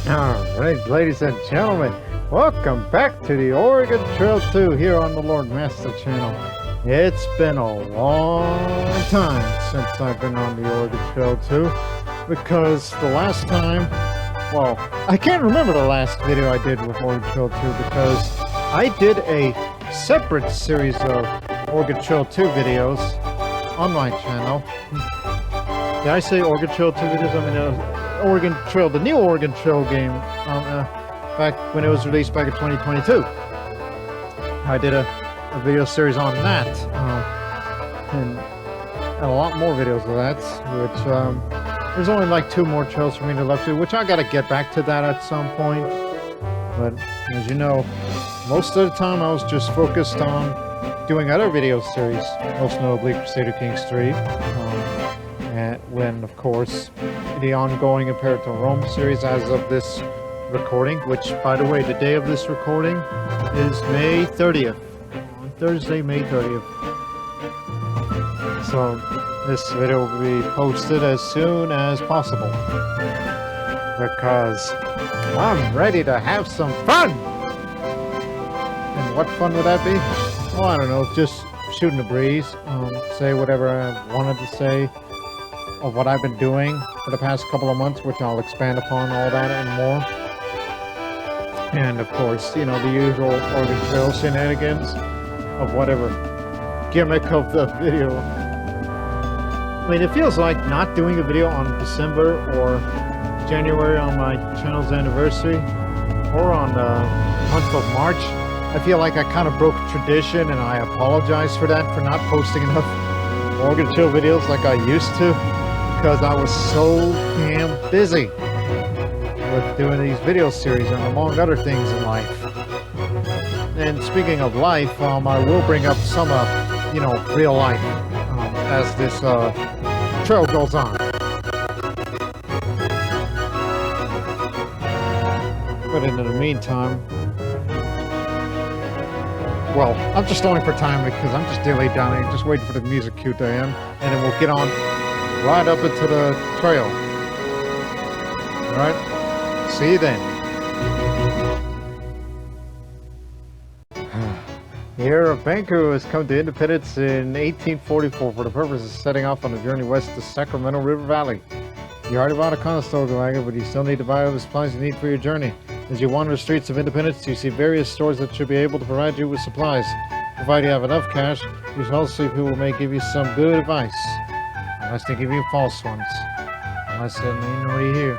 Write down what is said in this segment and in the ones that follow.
Alright, ladies and gentlemen, welcome back to the Oregon Trail 2 here on the Lord Master channel. It's been a long time since I've been on the Oregon Trail 2 because the last time, well, I can't remember the last video I did with Oregon Trail 2 because I did a separate series of Oregon Trail 2 videos on my channel. Did I say Oregon Trail 2 videos? I mean, Oregon Trail, the new Oregon Trail game, back when it was released back in 2022. I did a video series on that, and a lot more videos of that, which, there's only like 2 more trails for me to left to, which I gotta get back to that at some point. But, as you know, most of the time I was just focused on doing other video series, most notably Crusader Kings 3, and when, of course, the ongoing Imperator Rome series as of this recording, which, by the way, the day of this recording is May 30th. On Thursday, May 30th. So, this video will be posted as soon as possible. Because I'm ready to have some fun! And what fun would that be? Well, I don't know, just shooting the breeze, say whatever I wanted to say of what I've been doing for the past couple of months, which I'll expand upon all that and more. And of course, you know, the usual Oregon Trail shenanigans of whatever gimmick of the video. I mean, it feels like not doing a video on December or January on my channel's anniversary, or on the month of March. I feel like I kind of broke tradition, and I apologize for that, for not posting enough Oregon Trail videos like I used to, because I was so damn busy with doing these video series and among other things in life. And speaking of life, I will bring up some, you know, real life as this trail goes on. But in the meantime, well, I'm just stalling for time because I'm just delayed down here, just waiting for the music cue to end, and then we'll get on right up into the trail. Alright? See you then. The era of banker has come to independence in 1844 for the purpose of setting off on a journey west to Sacramento River Valley. You already bought a Conestoga wagon, but you still need to buy all the supplies you need for your journey. As you wander the streets of Independence, you see various stores that should be able to provide you with supplies. Provided you have enough cash, these also people may give you some good advice. Unless they give you false ones. Unless there ain't nobody here.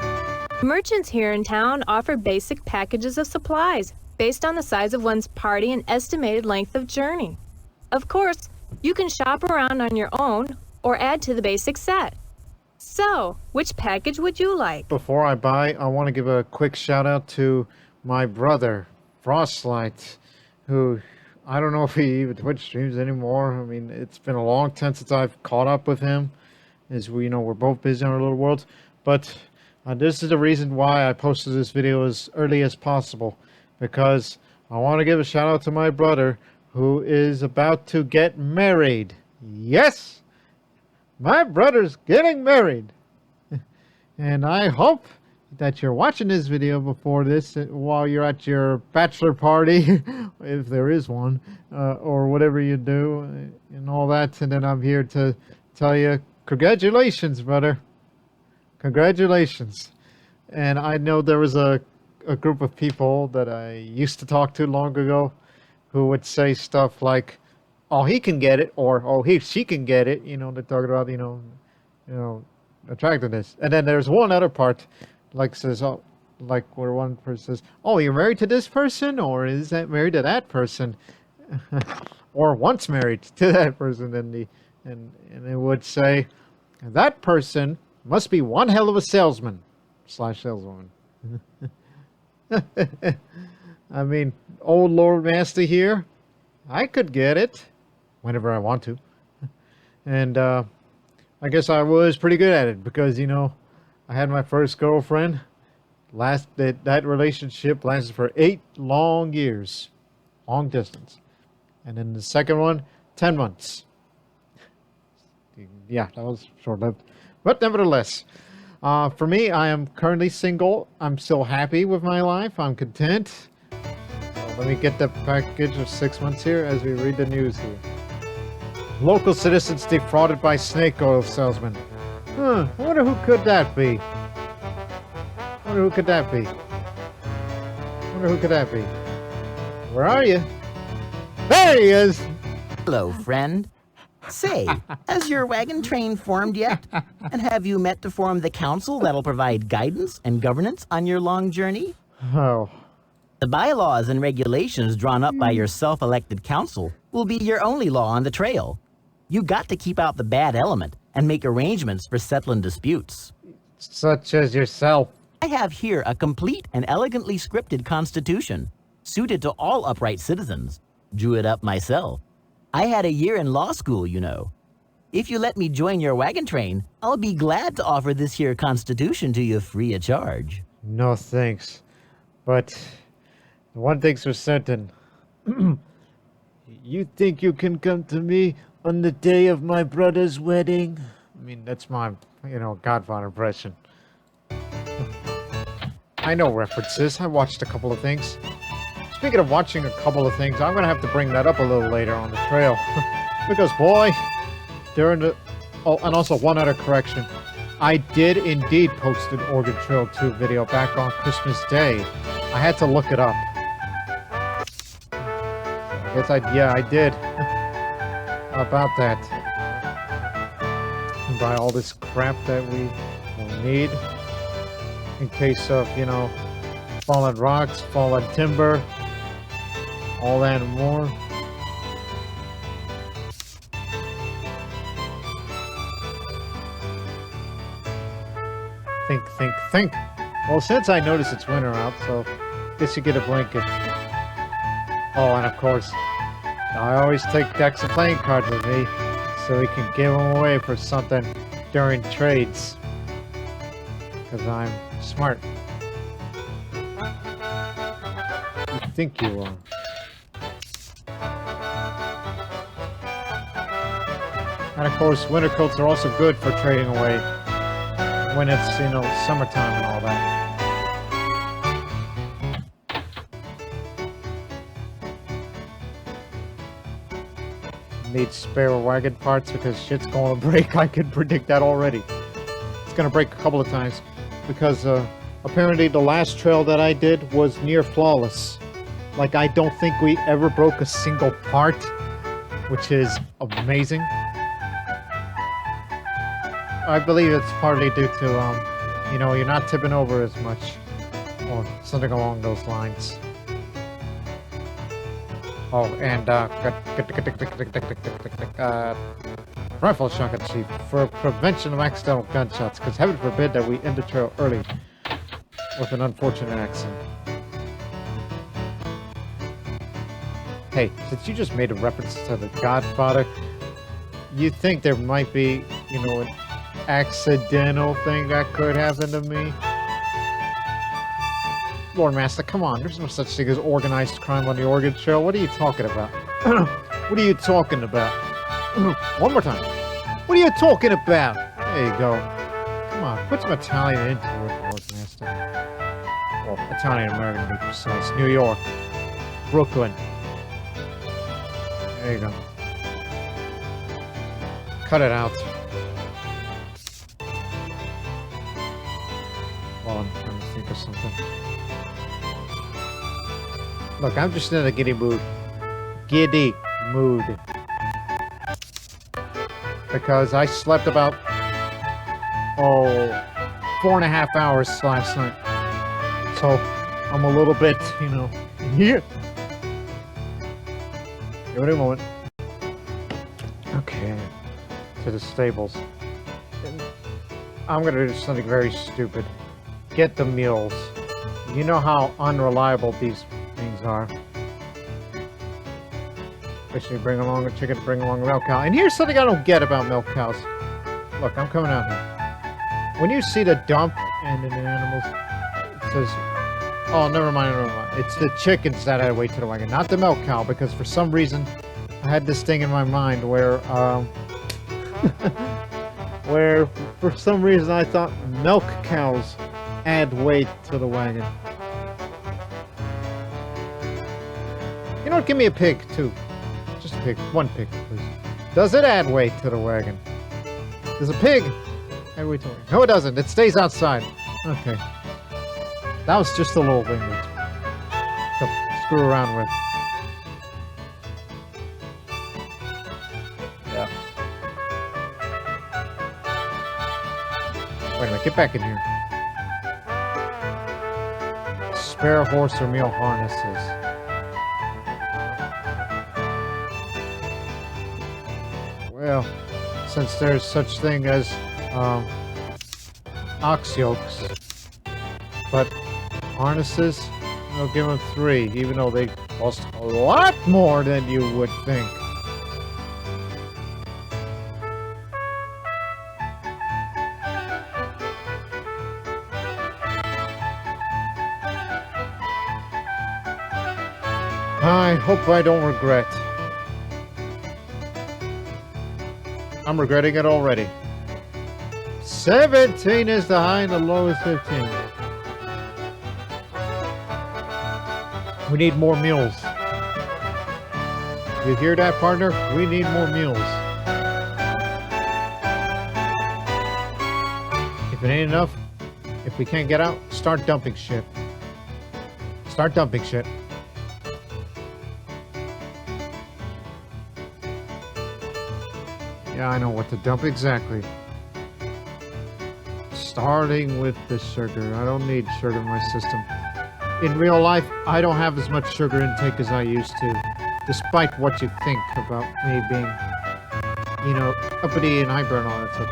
Merchants here in town offer basic packages of supplies based on the size of one's party and estimated length of journey. Of course, you can shop around on your own or add to the basic set. So, which package would you like? Before I buy, I want to give a quick shout out to my brother, Frostlight, who, I don't know if he even Twitch streams anymore. I mean, it's been a long time since I've caught up with him, as we, you know, we're both busy in our little worlds. But this is the reason why I posted this video as early as possible, because I want to give a shout out to my brother, who is about to get married. Yes! My brother's getting married, and I hope that you're watching this video before this, while you're at your bachelor party, if there is one, or whatever you do, and all that. And then I'm here to tell you, congratulations, brother. Congratulations. And I know there was a group of people that I used to talk to long ago who would say stuff like, oh, he can get it, or oh, she can get it. You know, they're talking about, you know, attractiveness. And then there's one other part, like says, oh, like where one person says, oh, you're married to this person, or is that married to that person, or once married to that person, and it would say, that person must be one hell of a salesman / saleswoman. I mean, old Lord Master here, I could get it whenever I want to. And I guess I was pretty good at it because, you know, I had my first girlfriend. That relationship lasted for 8 long years. Long distance. And then the second one, 10 months. Yeah, that was short-lived. But nevertheless, For me, I am currently single. I'm still happy with my life. I'm content. So let me get the package of 6 months here as we read the news here. Local citizens defrauded by snake oil salesman. I wonder who could that be? Where are you? There he is! Hello, friend. Say, has your wagon train formed yet? And have you met to form the council that'll provide guidance and governance on your long journey? Oh. The bylaws and regulations drawn up by your self-elected council will be your only law on the trail. You got to keep out the bad element and make arrangements for settling disputes. Such as yourself. I have here a complete and elegantly scripted constitution, suited to all upright citizens. Drew it up myself. I had a year in law school, you know. If you let me join your wagon train, I'll be glad to offer this here constitution to you free of charge. No thanks. But one thing's for certain. You think you can come to me on the day of my brother's wedding? I mean, that's my, Godfather impression. I know references. I watched a couple of things. Speaking of watching a couple of things, I'm going to have to bring that up a little later on the trail. Because, boy, during the... Oh, and also one other correction. I did indeed post an Oregon Trail 2 video back on Christmas Day. I had to look it up. I did. About that. And buy all this crap that we will need. In case of, fallen rocks, fallen timber, all that and more. Think. Well, since I notice it's winter out, so guess you get a blanket. Oh, and of course, I always take decks of playing cards with me, so we can give them away for something during trades. Because I'm smart. You think you are. And of course, winter coats are also good for trading away when it's, summertime and all that. Need spare wagon parts because shit's gonna break. I can predict that already. It's gonna break a couple of times because apparently the last trail that I did was near flawless. Like, I don't think we ever broke a single part, which is amazing. I believe it's partly due to, you're not tipping over as much, or something along those lines. Oh, and, rifle shotgun sheath for prevention of accidental gunshots, because heaven forbid that we end the trail early with an unfortunate accident. Hey, since you just made a reference to The Godfather, you think there might be, an accidental thing that could happen to me? Lord Master, come on, there's no such thing as organized crime on the Oregon Trail. What are you talking about? What are you talking about? One more time. What are you talking about? There you go. Come on, put some Italian into it, Lord Master. Well, Italian-American to be precise. New York. Brooklyn. There you go. Cut it out. Well, I'm trying to think of something. Look, I'm just in a giddy mood. Giddy mood. Because I slept about, 4.5 hours last night. So, I'm a little bit, here. Give it a moment. Okay. To the stables. I'm gonna do something very stupid. Get the mules. You know how unreliable these things are. Especially bring along a chicken, bring along a milk cow. And here's something I don't get about milk cows. Look, I'm coming out here. When you see the dump and in the animals, it says, oh, never mind. It's the chickens that I wait to the wagon, not the milk cow, because for some reason I had this thing in my mind where where for some reason I thought milk cows add weight to the wagon. You know what? Give me a pig, too. Just a pig. One pig, please. Does it add weight to the wagon? Does a pig add weight to the wagon? No, it doesn't. It stays outside. Okay. That was just a little thing to screw around with. Yeah. Wait a minute. Get back in here. Spare horse or mule harnesses. Well, since there's such thing as ox yokes, but harnesses, I'll give them 3, even though they cost a lot more than you would think. I hope I don't regret. I'm regretting it already. 17 is the high and the low is 15. We need more mules. You hear that, partner? We need more mules. If it ain't enough, if we can't get out, start dumping shit. Start dumping shit. Yeah, I know what to dump exactly. Starting with the sugar. I don't need sugar in my system. In real life, I don't have as much sugar intake as I used to. Despite what you think about me being, you know, uppity and hyper and all that such.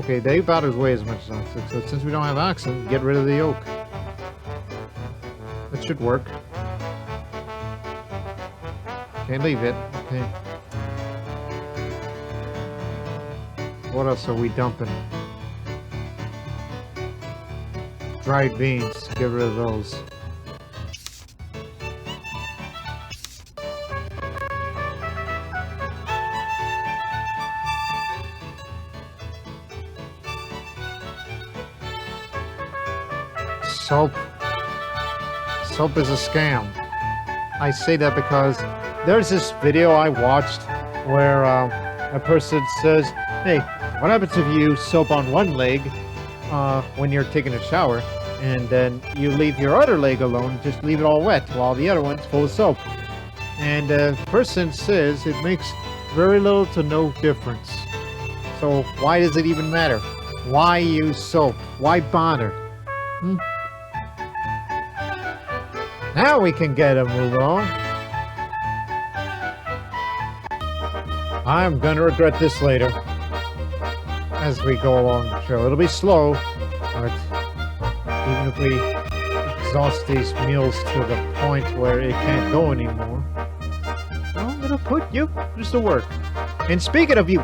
Okay, they about as weigh as much as oxen. So since we don't have oxen, get rid of the yoke. That should work. Can't leave it. Okay. What else are we dumping? Dried beans. Get rid of those. Soap. Soap is a scam. I say that because there's this video I watched where a person says, hey, what happens if you soap on one leg when you're taking a shower and then you leave your other leg alone, just leave it all wet while the other one's full of soap? And the person says it makes very little to no difference. So why does it even matter? Why use soap? Why bother? Now we can get a move on. I'm gonna regret this later as we go along the show. It'll be slow, but even if we exhaust these mules to the point where it can't go anymore, I'm gonna put you just to work. And speaking of you,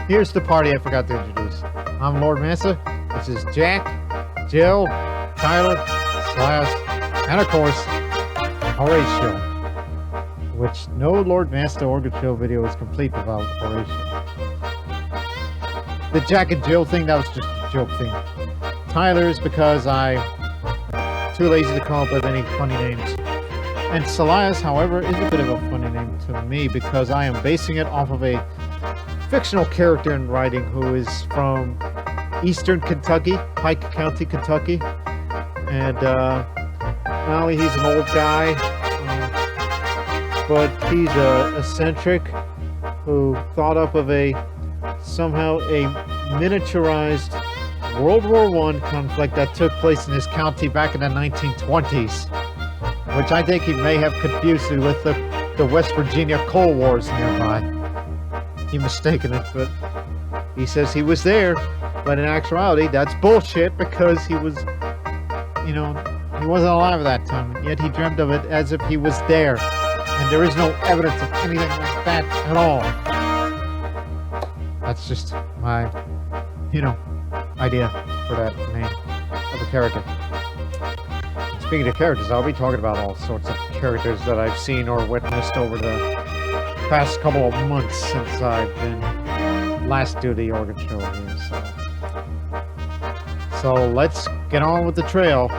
here's the party I forgot to introduce. I'm Lord Massa. This is Jack, Jill, Tyler, Slash, and of course, Horatio. Which no Lord Master Organ Show video is complete without Horatio. The Jack and Jill thing, that was just a joke thing. Tyler is because I'm too lazy to come up with any funny names. And Salias, however, is a bit of a funny name to me because I am basing it off of a fictional character in writing who is from Eastern Kentucky, Pike County, Kentucky. And not only he's an old guy, but he's a eccentric who thought up of somehow a miniaturized World War I conflict that took place in his county back in the 1920s, which I think he may have confused it with the West Virginia Coal Wars nearby. He mistaken it, but he says he was there, but in actuality that's bullshit because he was, you know, he wasn't alive at that time, yet he dreamt of it as if he was there. And there is no evidence of anything like that at all. That's just my, idea for that name of a character. Speaking of characters, I'll be talking about all sorts of characters that I've seen or witnessed over the past couple of months since I've been last to the Oregon Trail here. So let's get on with the trail,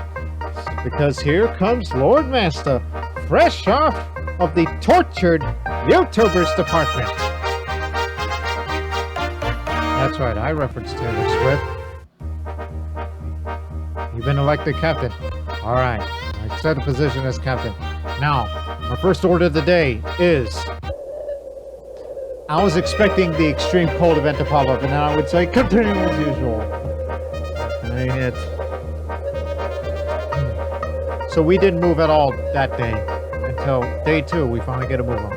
because here comes Lord Master, fresh off of the tortured YouTubers department. That's right, I referenced Taylor Swift. You've been elected captain. All right, I accept a position as captain. Now, our first order of the day is, I was expecting the extreme cold event to pop up, and now I would say continue as usual. I hit. So we didn't move at all that day until day 2. We finally get a move on.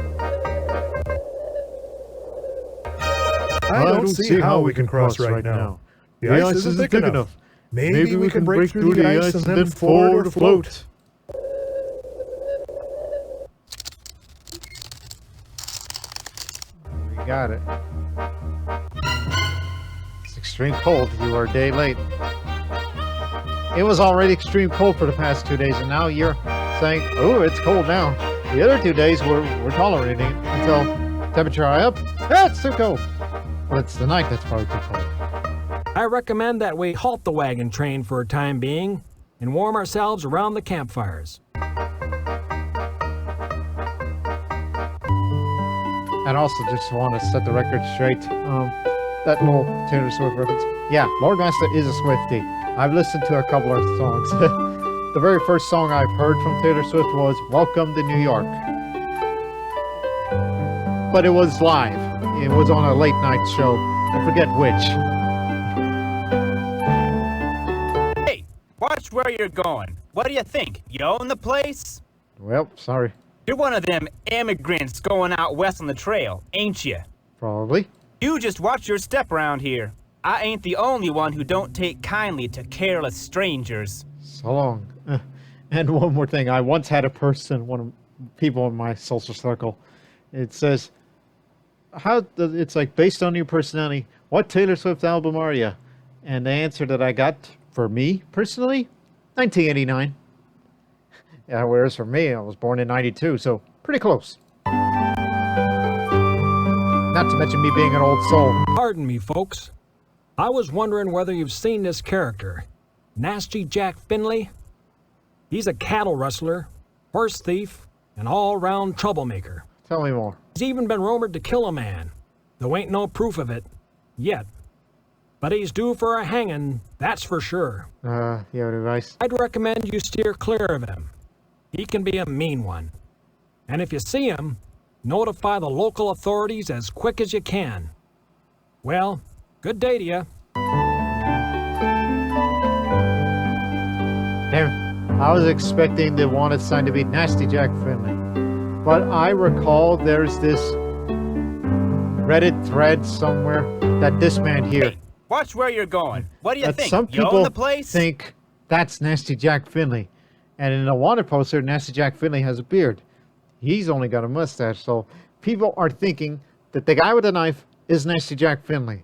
I don't see how we can cross right now. The ice isn't thick enough. Maybe we can break through the ice and then ford or float. We got it. It's extreme cold. You are a day late. It was already extreme cold for the past 2 days, and now you're saying, oh, it's cold now. The other 2 days we're tolerating it until temperature high up. It's too cold. Well, it's the night that's probably too cold. I recommend that we halt the wagon train for a time being and warm ourselves around the campfires. And also just want to set the record straight. That little Taylor Swift reference. Yeah, Lord Master is a Swiftie. I've listened to a couple of songs. The very first song I've heard from Taylor Swift was Welcome to New York. But it was live. It was on a late night show. I forget which. Hey, watch where you're going. What do you think? You own the place? Well, sorry. You're one of them immigrants going out west on the trail, ain't you? Probably. You just watch your step around here. I ain't the only one who don't take kindly to careless strangers. So long. And one more thing. I once had a person, one of people in my social circle. It says, it's like, based on your personality, what Taylor Swift album are you? And the answer that I got for me personally, 1989. Yeah, whereas for me, I was born in 92, so pretty close. Not to mention me being an old soul. Pardon me, folks. I was wondering whether you've seen this character, Nasty Jack Finley. He's a cattle rustler, horse thief, and all-round troublemaker. Tell me more. He's even been rumored to kill a man, though ain't no proof of it, yet. But he's due for a hanging, that's for sure. You have advice? I'd recommend you steer clear of him. He can be a mean one. And if you see him, notify the local authorities as quick as you can. Well, good day to you. Damn, I was expecting the wanted sign to be Nasty Jack Finley. But I recall there's this Reddit thread somewhere that this man here. Hey, watch where you're going. What do you think? Some You own people the place? think that's Nasty Jack Finley. And in the wanted poster, Nasty Jack Finley has a beard. He's only got a mustache, so people are thinking that the guy with the knife is Nasty Jack Finley.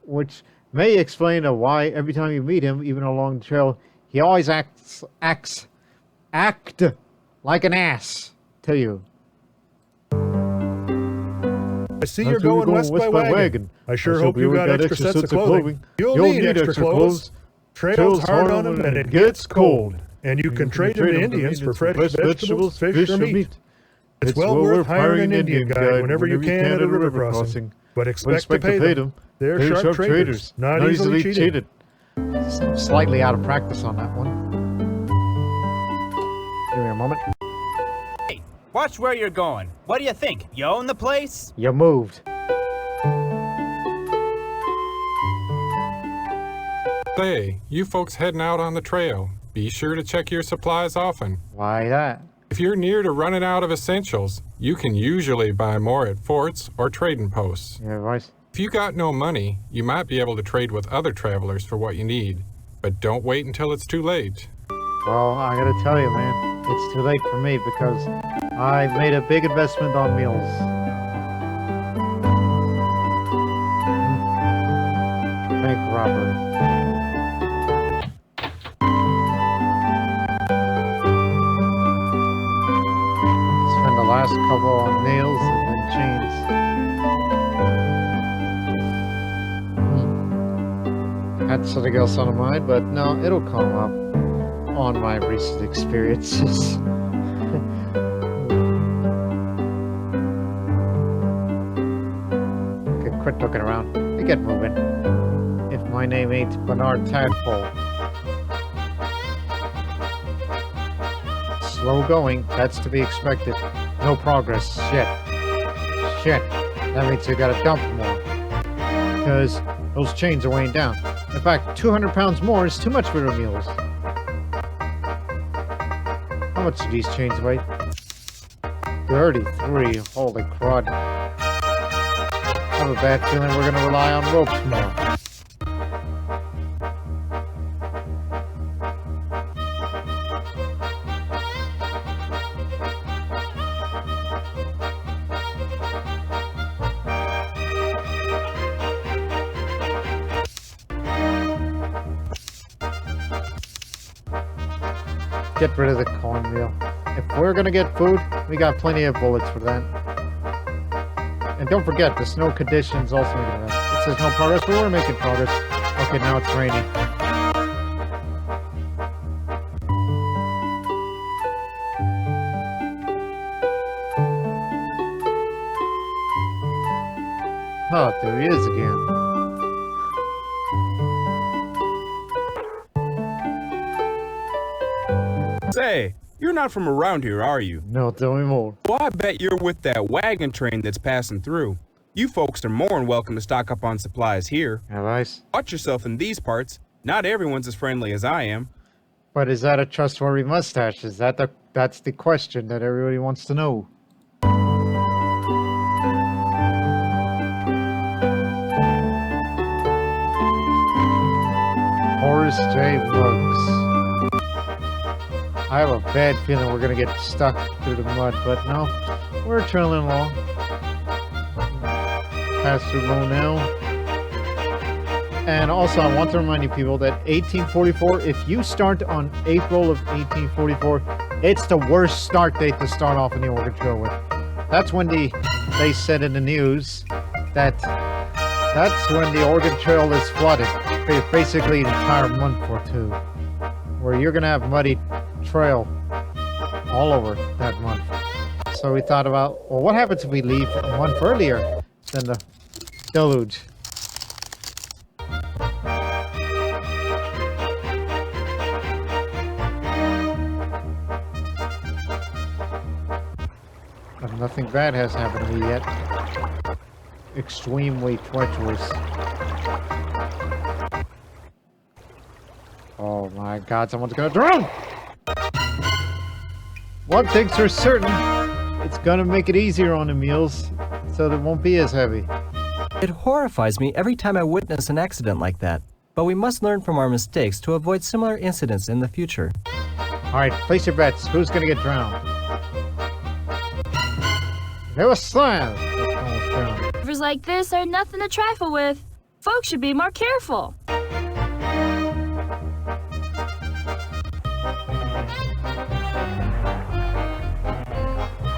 Which may explain why every time you meet him, even along the trail, he always act like an ass to you. I see you're going west by wagon. I sure hope you got extra sets of clothing. You'll need extra clothes. Trail's hard on them and it gets cold. And you can trade them to Indians for fresh vegetables, fish, or meat. It's well worth hiring an Indian guide whenever you can at a river crossing. But expect to pay them. They're sharp traders, not easily cheated. I'm slightly out of practice on that one. Give me a moment. Hey, watch where you're going. What do you think? You own the place? You moved. Hey, you folks heading out on the trail, be sure to check your supplies often. Why that? If you're near to running out of essentials, you can usually buy more at forts or trading posts. Yeah, right. If you got no money, you might be able to trade with other travelers for what you need, but don't wait until it's too late. Well, I gotta tell you, man, it's too late for me because I made a big investment on mules. Bank robbery. Spend the last couple on nails and then chains. Had something else on mind, but no, it'll come up on my recent experiences. Okay, quit looking around. You get moving. If my name ain't Bernard Tadpole. Slow going, that's to be expected. No progress. Shit. That means you gotta dump more. Because those chains are weighing down. In fact, 200 pounds more is too much for the mules. How much do these chains weigh? 33. Holy crud. I have a bad feeling we're gonna rely on ropes more. Get rid of the cornmeal. If we're gonna get food, we got plenty of bullets for that. And don't forget, the snow conditions also make it. It says no progress, but we're making progress. Okay, now it's raining. Oh, there he is again. Say, you're not from around here, are you? No, tell me more. Well, I bet you're with that wagon train that's passing through. You folks are more than welcome to stock up on supplies here. Have I? Watch yourself in these parts. Not everyone's as friendly as I am. But is that a trustworthy mustache? That's the question that everybody wants to know. Horace J. Bugs. I have a bad feeling we're gonna get stuck through the mud, but no, we're trailing along. Pass through Monell. And also, I want to remind you people that 1844, if you start on April of 1844, it's the worst start date to start off in the Oregon Trail with. That's when they said in the news that that's when the Oregon Trail is flooded. Basically, an entire month or two, where you're gonna have muddy trail all over that month. So we thought about, well, what happens if we leave a month earlier than the deluge? But nothing bad has happened to me yet. Extremely treacherous. Oh my god, someone's gonna drown! One thing's for certain, it's gonna make it easier on the mules, so it won't be as heavy. It horrifies me every time I witness an accident like that, but we must learn from our mistakes to avoid similar incidents in the future. Alright, place your bets. Who's gonna get drowned? It was Slam! Rivers like this are nothing to trifle with. Folks should be more careful.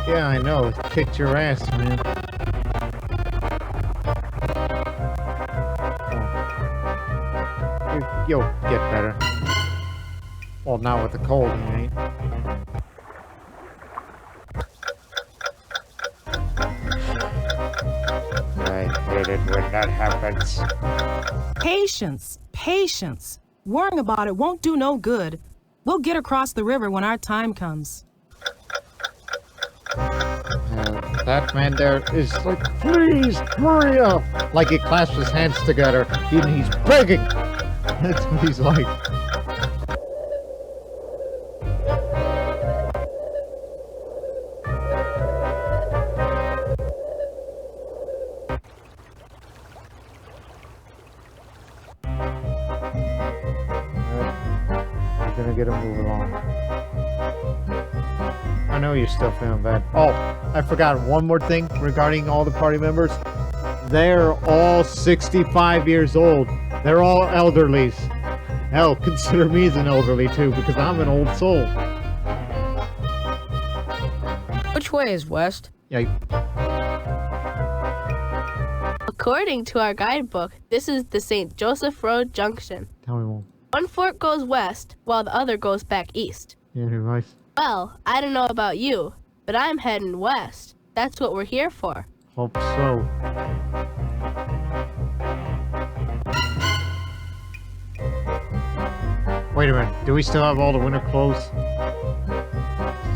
Yeah, I know. It kicked your ass, man. Oh. You'll get better. Well, not with the cold, you ain't. I hate it when that happens. Patience, patience. Worrying about it won't do no good. We'll get across the river when our time comes. That man there is like, please, hurry up! Like he clasps his hands together, and he's begging! That's what he's like. We're gonna get him move along. I know you're still feeling bad. Oh, I forgot one more thing regarding all the party members. They're all 65 years old. They're all elderlies. Hell, consider me as an elderly too, because I'm an old soul. Which way is west? Yeah. According to our guidebook, this is the St. Joseph Road Junction. Tell me more. One fork goes west, while the other goes back east. Yeah, any advice? Well, I don't know about you, but I'm heading west. That's what we're here for. Hope so. Wait a minute. Do we still have all the winter clothes?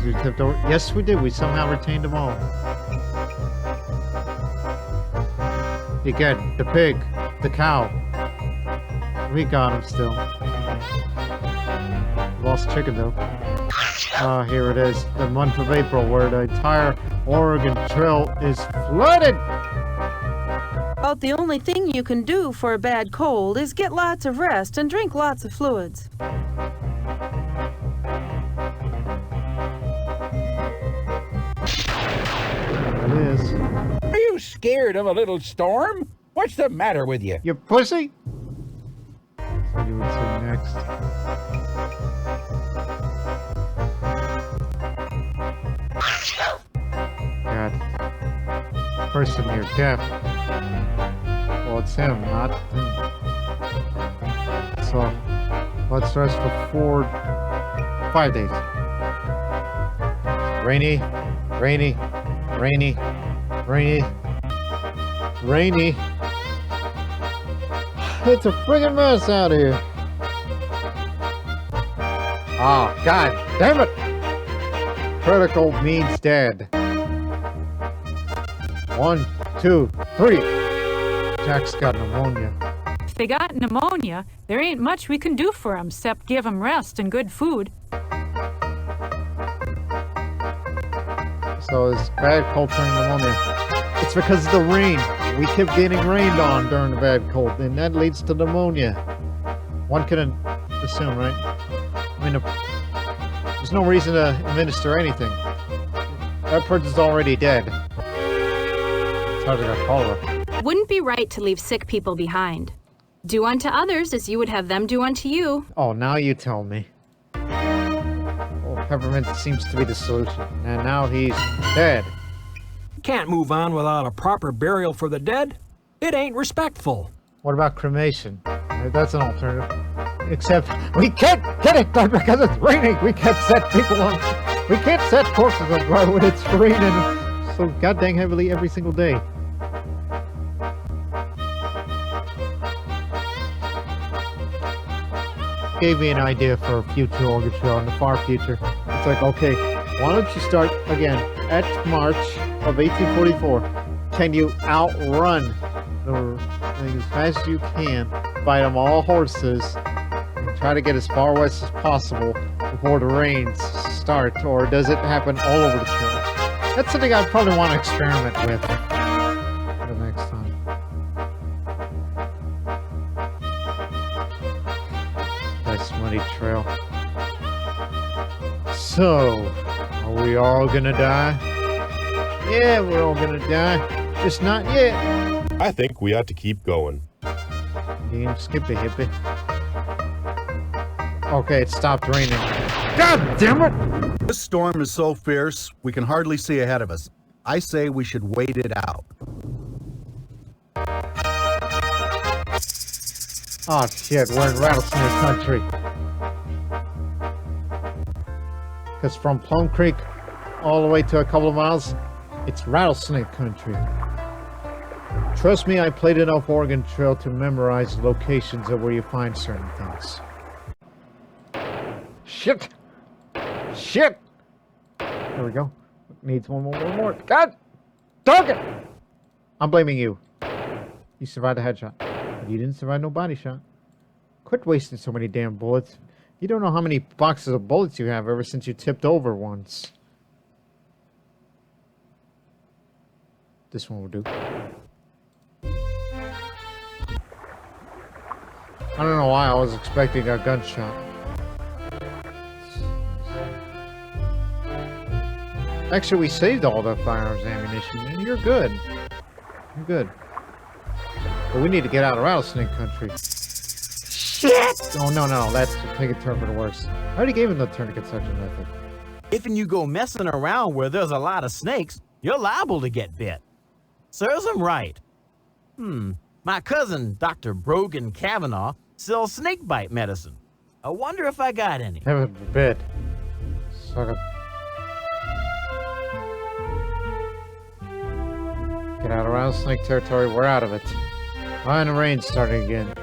Did we tipped over? Yes, we did. We somehow retained them all. You get the pig, the cow. We got them still. Lost chicken though. Here it is. The month of April, where the entire Oregon Trail is flooded. About the only thing you can do for a bad cold is get lots of rest and drink lots of fluids. There it is. Are you scared of a little storm? What's the matter with you? You pussy? What do you would say next? God. Person, you're deaf. Well, it's him, not him. So, let's rest for 5 days. Rainy, rainy, rainy, rainy, rainy. It's a friggin' mess out here. Oh, God damn it! Critical means dead. 1, 2, 3. Jack's got pneumonia. If they got pneumonia, there ain't much we can do for 'em except give 'em rest and good food. So it's bad cold turning pneumonia. It's because of the rain. We kept getting rained on during the bad cold, and that leads to pneumonia. One can assume, right? I mean, there's no reason to administer anything. That person's already dead. It's hard to get cholera. Wouldn't be right to leave sick people behind. Do unto others as you would have them do unto you. Oh, now you tell me. Well, peppermint seems to be the solution, and now he's dead. Can't move on without a proper burial for the dead. It ain't respectful. What about cremation? That's an alternative. Except we can't get it done because it's raining. We can't set people on. We can't set corpses on fire when it's raining so goddamn heavily every single day. Gave me an idea for a future Oregon Trail in the far future. It's like, okay, why don't you start again at March of 1844? Can you outrun the thing as fast as you can, fight them all horses, and try to get as far west as possible before the rains start? Or does it happen all over the trail? That's something I'd probably want to experiment with the next time. Nice muddy trail. So, are we all gonna die? Yeah, we're all gonna die. Just not yet. I think we ought to keep going. Damn skippy hippie. Okay, it stopped raining. God damn it! This storm is so fierce, we can hardly see ahead of us. I say we should wait it out. Oh shit, we're in rattlesnake country. Because from Plum Creek all the way to a couple of miles, it's rattlesnake country. Trust me, I played enough Oregon Trail to memorize locations of where you find certain things. Shit! Shit! There we go. Needs one more. God! Dog it! I'm blaming you. You survived a headshot. But you didn't survive no body shot. Quit wasting so many damn bullets. You don't know how many boxes of bullets you have ever since you tipped over once. This one will do. I don't know why I was expecting a gunshot. Actually, we saved all the firearms ammunition, and you're good. You're good. But we need to get out of rattlesnake country. Shit! Oh, no, that's take a turn for the worse. I already gave him the tourniquet section method. If you go messing around where there's a lot of snakes, you're liable to get bit. Serves them right. My cousin, Dr. Brogan Kavanaugh, sells snakebite medicine. I wonder if I got any. Heaven forbid. Suck it. Get out of rattlesnake territory. We're out of it. And the rain's starting again.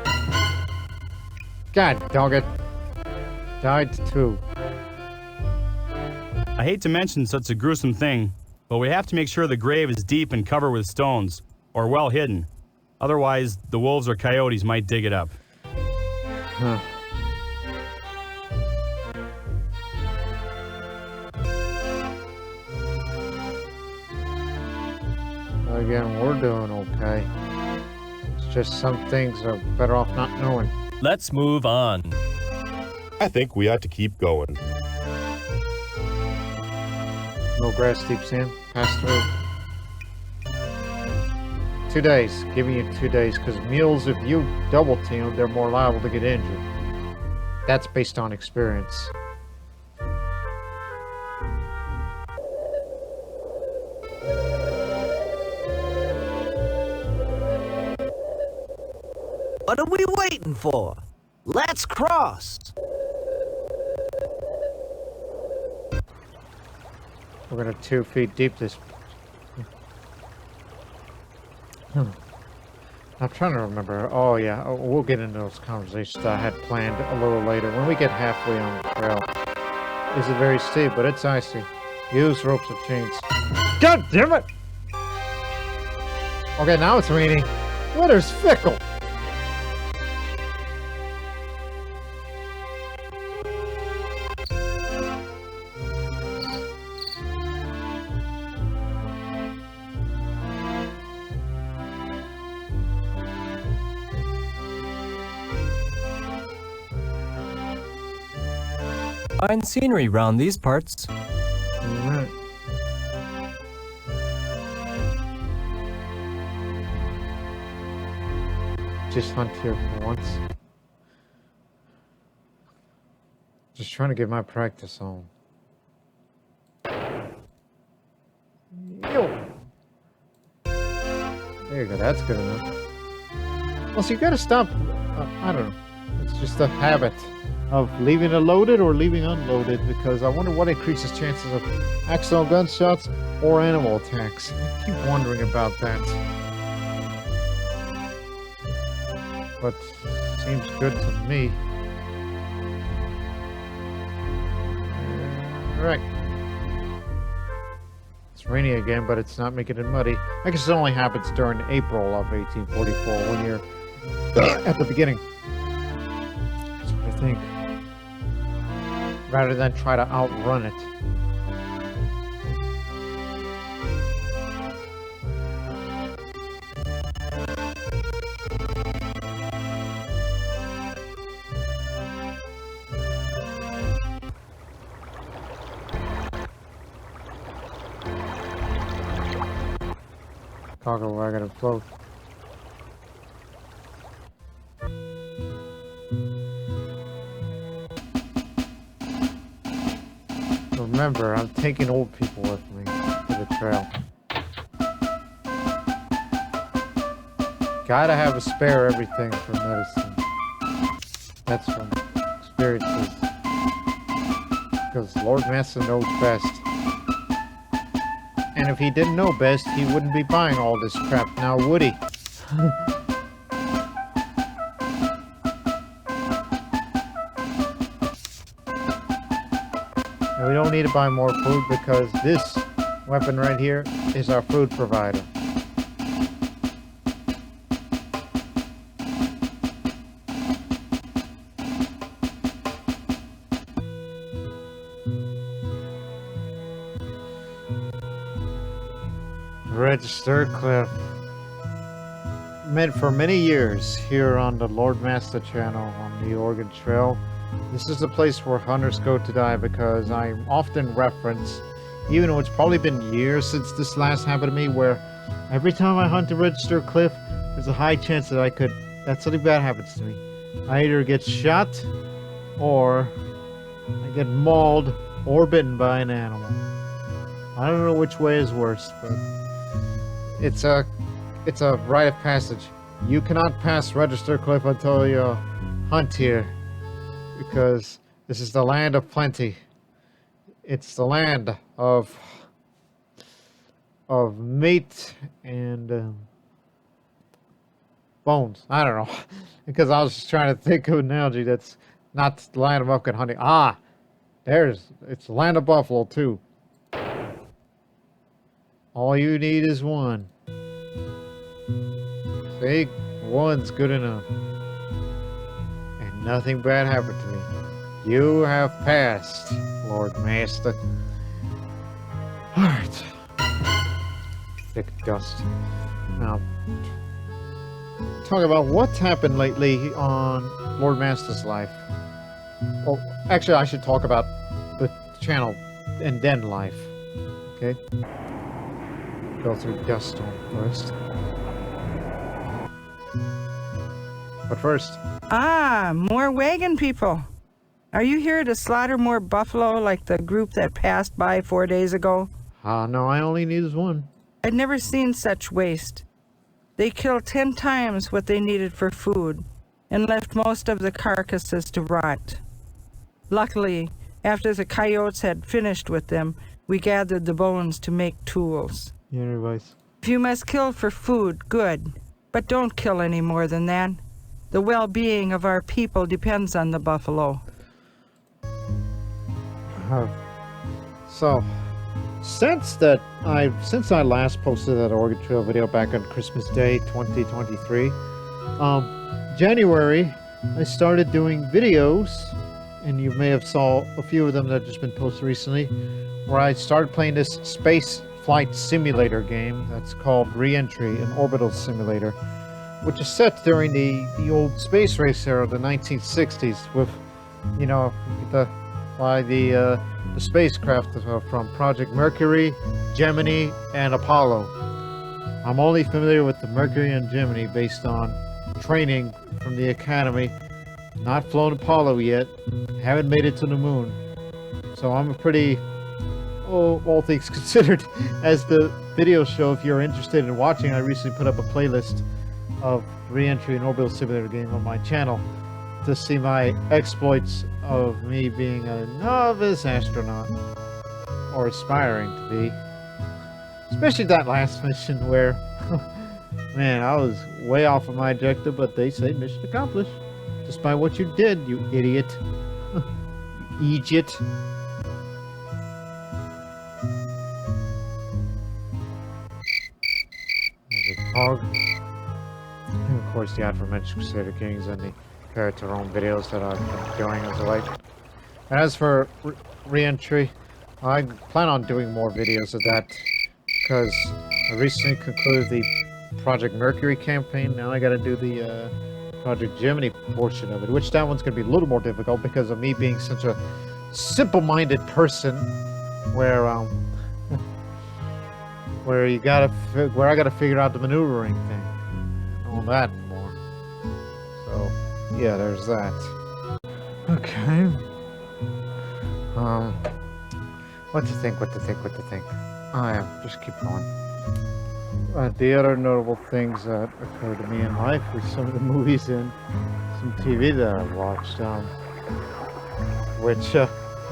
God dog it. Died too. I hate to mention such a gruesome thing, but we have to make sure the grave is deep and covered with stones, or well hidden. Otherwise, the wolves or coyotes might dig it up. Huh. Again, we're doing okay. It's just some things are better off not knowing. Let's move on. I think we ought to keep going. No grass, deep sand. Pass through. 2 days. Giving you 2 days, because mules, if you double team, they're more liable to get injured. That's based on experience. What are we waiting for? Let's cross. We're gonna 2 feet deep this. I'm trying to remember. Oh yeah, we'll get into those conversations that I had planned a little later when we get halfway on the trail. Is it very steep? But it's icy. Use ropes or chains. God damn it! Okay, now it's raining. Weather's fickle. Fine scenery round these parts. Alright. Just hunt here for once. Just trying to get my practice on. Yo. There you go, that's good enough. Well, so you gotta stop, I don't know. It's just a habit of leaving it loaded or leaving unloaded, because I wonder what increases chances of accidental gunshots or animal attacks. I keep wondering about that. But seems good to me. Alright. It's rainy again, but it's not making it muddy. I guess it only happens during April of 1844 when you're at the beginning. That's what I think. Rather than try to outrun it. Cargo wagon afloat. Remember, I'm taking old people with me to the trail. Gotta have a spare everything for medicine. That's from experiences. Because Lord Master knows best. And if he didn't know best, he wouldn't be buying all this crap now, would he? And we don't need to buy more food because this weapon right here is our food provider. Register Cliff. For many years here on the Lord Master channel on the Oregon Trail, this is the place where hunters go to die, because I often reference, even though it's probably been years since this last happened to me, where every time I hunt the Register Cliff, there's a high chance that something bad happens to me. I either get shot, or I get mauled, or bitten by an animal. I don't know which way is worse, but it's a rite of passage. you cannot pass Register Cliff until you hunt here, because this is the land of plenty. It's the land of meat and bones. I don't know, because I was just trying to think of an analogy that's not the land of buck and hunting. Ah, it's the land of buffalo too. All you need is one. See, one's good enough. And nothing bad happened to me. You have passed, Lord Master. Alright. Thick dust. Now, talk about what's happened lately on Lord Master's life. Well, actually, I should talk about the channel and Den life. Okay? Go through dust storm first. But first... Ah, more wagon people. Are you here to slaughter more buffalo like the group that passed by 4 days ago? No, I only need one. I'd never seen such waste. They killed 10 times what they needed for food and left most of the carcasses to rot. Luckily, after the coyotes had finished with them, we gathered the bones to make tools. Yeah, advice. If you must kill for food, good. But don't kill any more than that. The well-being of our people depends on the buffalo. So, since I last posted that Oregon Trail video back on Christmas Day 2023, January, I started doing videos, and you may have saw a few of them that have just been posted recently, where I started playing this space flight simulator game that's called Re-Entry, an orbital simulator, which is set during the old space race era, the 1960s, with, you know, the spacecraft from Project Mercury, Gemini, and Apollo. I'm only familiar with the Mercury and Gemini based on training from the Academy. Not flown Apollo yet, haven't made it to the moon. So I'm a pretty, all things considered, as the video show, if you're interested in watching, I recently put up a playlist of Re-Entry and Orbital Simulator game on my channel to see my exploits of me being a novice astronaut, or aspiring to be. Especially that last mission where, man, I was way off of my objective, but they say mission accomplished. Despite what you did, you idiot. Idiot. There's a dog. And of course the aforementioned Crusader Kings and the Paratron videos that I've been doing as of late. As for Re-Entry, I plan on doing more videos of that because I recently concluded the Project Mercury campaign. Now I gotta do the Project Gemini portion of it, which that one's gonna be a little more difficult because of me being such a simple-minded person, where where I gotta figure out the maneuvering thing, and all that and more. So yeah, there's that. Okay. What to think? Oh yeah, just keep going. The other notable things that occurred to me in life were some of the movies and some TV that I watched, which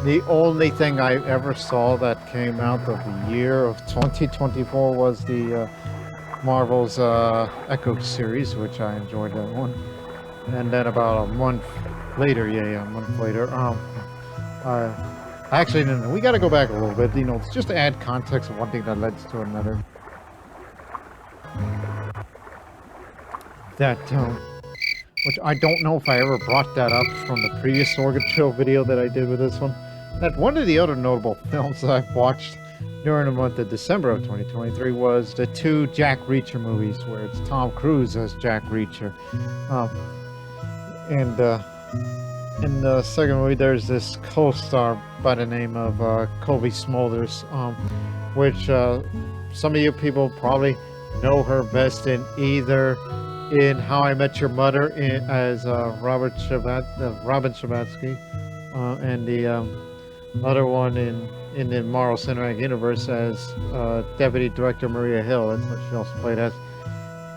the only thing I ever saw that came out of the year of 2024 was the Marvel's Echo series, which I enjoyed that one. And then about a month later, actually, no, we gotta go back a little bit, you know, just to add context of one thing that led to another. That, which I don't know if I ever brought that up from the previous Oregon Trail video that I did with this one. That one of the other notable films that I've watched during the month of December of 2023 was the 2 Jack Reacher movies, where it's Tom Cruise as Jack Reacher. And in the second movie, there's this co-star by the name of Kobe Smulders, which some of you people probably know her best in either in How I Met Your Mother as Robin Scherbatsky, and the other one in the Marvel Cinematic Universe as Deputy Director Maria Hill. That's what she also played as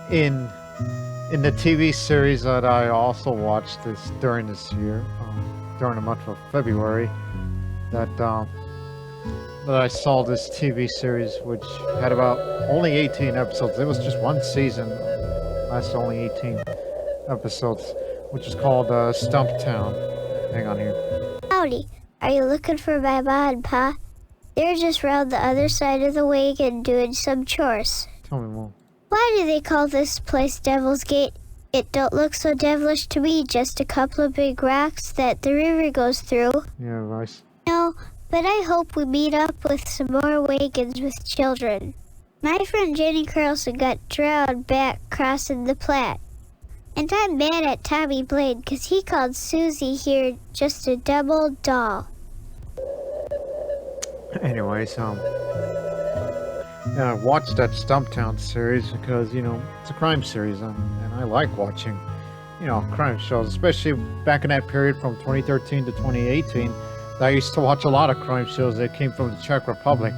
in in the TV series that I also watched during this year, during the month of February, that I saw this TV series, which had about only 18 episodes. It was just one season, lasted only 18 episodes, which is called Stumptown. Hang on here. Howdy, are you looking for my ma and pa? They're just round the other side of the wagon doing some chores. Tell me more. Why do they call this place Devil's Gate? It don't look so devilish to me, just a couple of big rocks that the river goes through. Yeah, Rice. No, but I hope we meet up with some more wagons with children. My friend Jenny Carlson got drowned back crossing the Platte. And I'm mad at Tommy Blaine because he called Susie here just a dumb old doll. Anyways, I watched that Stumptown series because, you know, it's a crime series, and I like watching, you know, crime shows, especially back in that period from 2013 to 2018. I used to watch a lot of crime shows that came from the Czech Republic.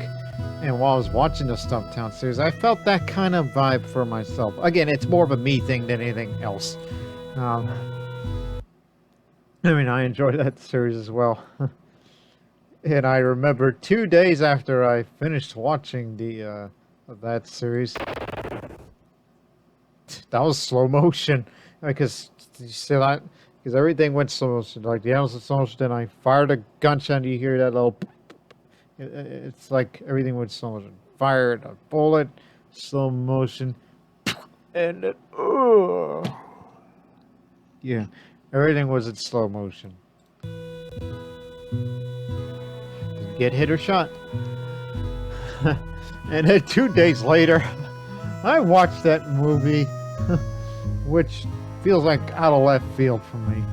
And while I was watching the Stumptown series, I felt that kind of vibe for myself. Again, it's more of a me thing than anything else. I mean, I enjoyed that series as well. And I remember 2 days after I finished watching that series, that was slow motion. Because you see that? Because everything went slow motion. Like the animals in slow motion, then I fired a gunshot, and you hear that little... It's like everything went slow motion. Fired a bullet, slow motion, and it, yeah, everything was in slow motion. Didn't get hit or shot. And then 2 days later, I watched that movie, which feels like out of left field for me.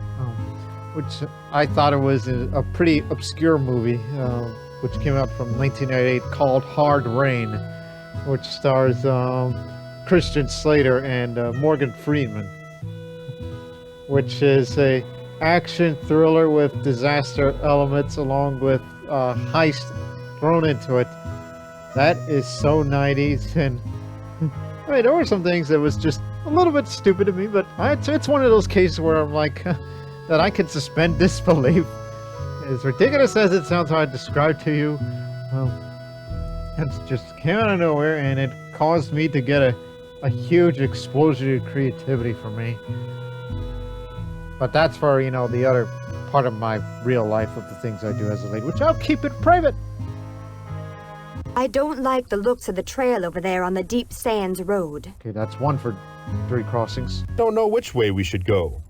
Which I thought it was a pretty obscure movie. Which came out from 1998, called Hard Rain, which stars Christian Slater and Morgan Freeman, which is a action thriller with disaster elements along with heist thrown into it. That is so 90s, and I mean, there were some things that was just a little bit stupid to me, but it's one of those cases where I'm like, that I can suspend disbelief. As ridiculous as it sounds, how I described to you, it just came out of nowhere, and it caused me to get a huge explosion of creativity for me. But that's for, you know, the other part of my real life of the things I do as a lady, which I'll keep it private. I don't like the looks of the trail over there on the Deep Sands Road. Okay, that's one for 3 crossings. Don't know which way we should go.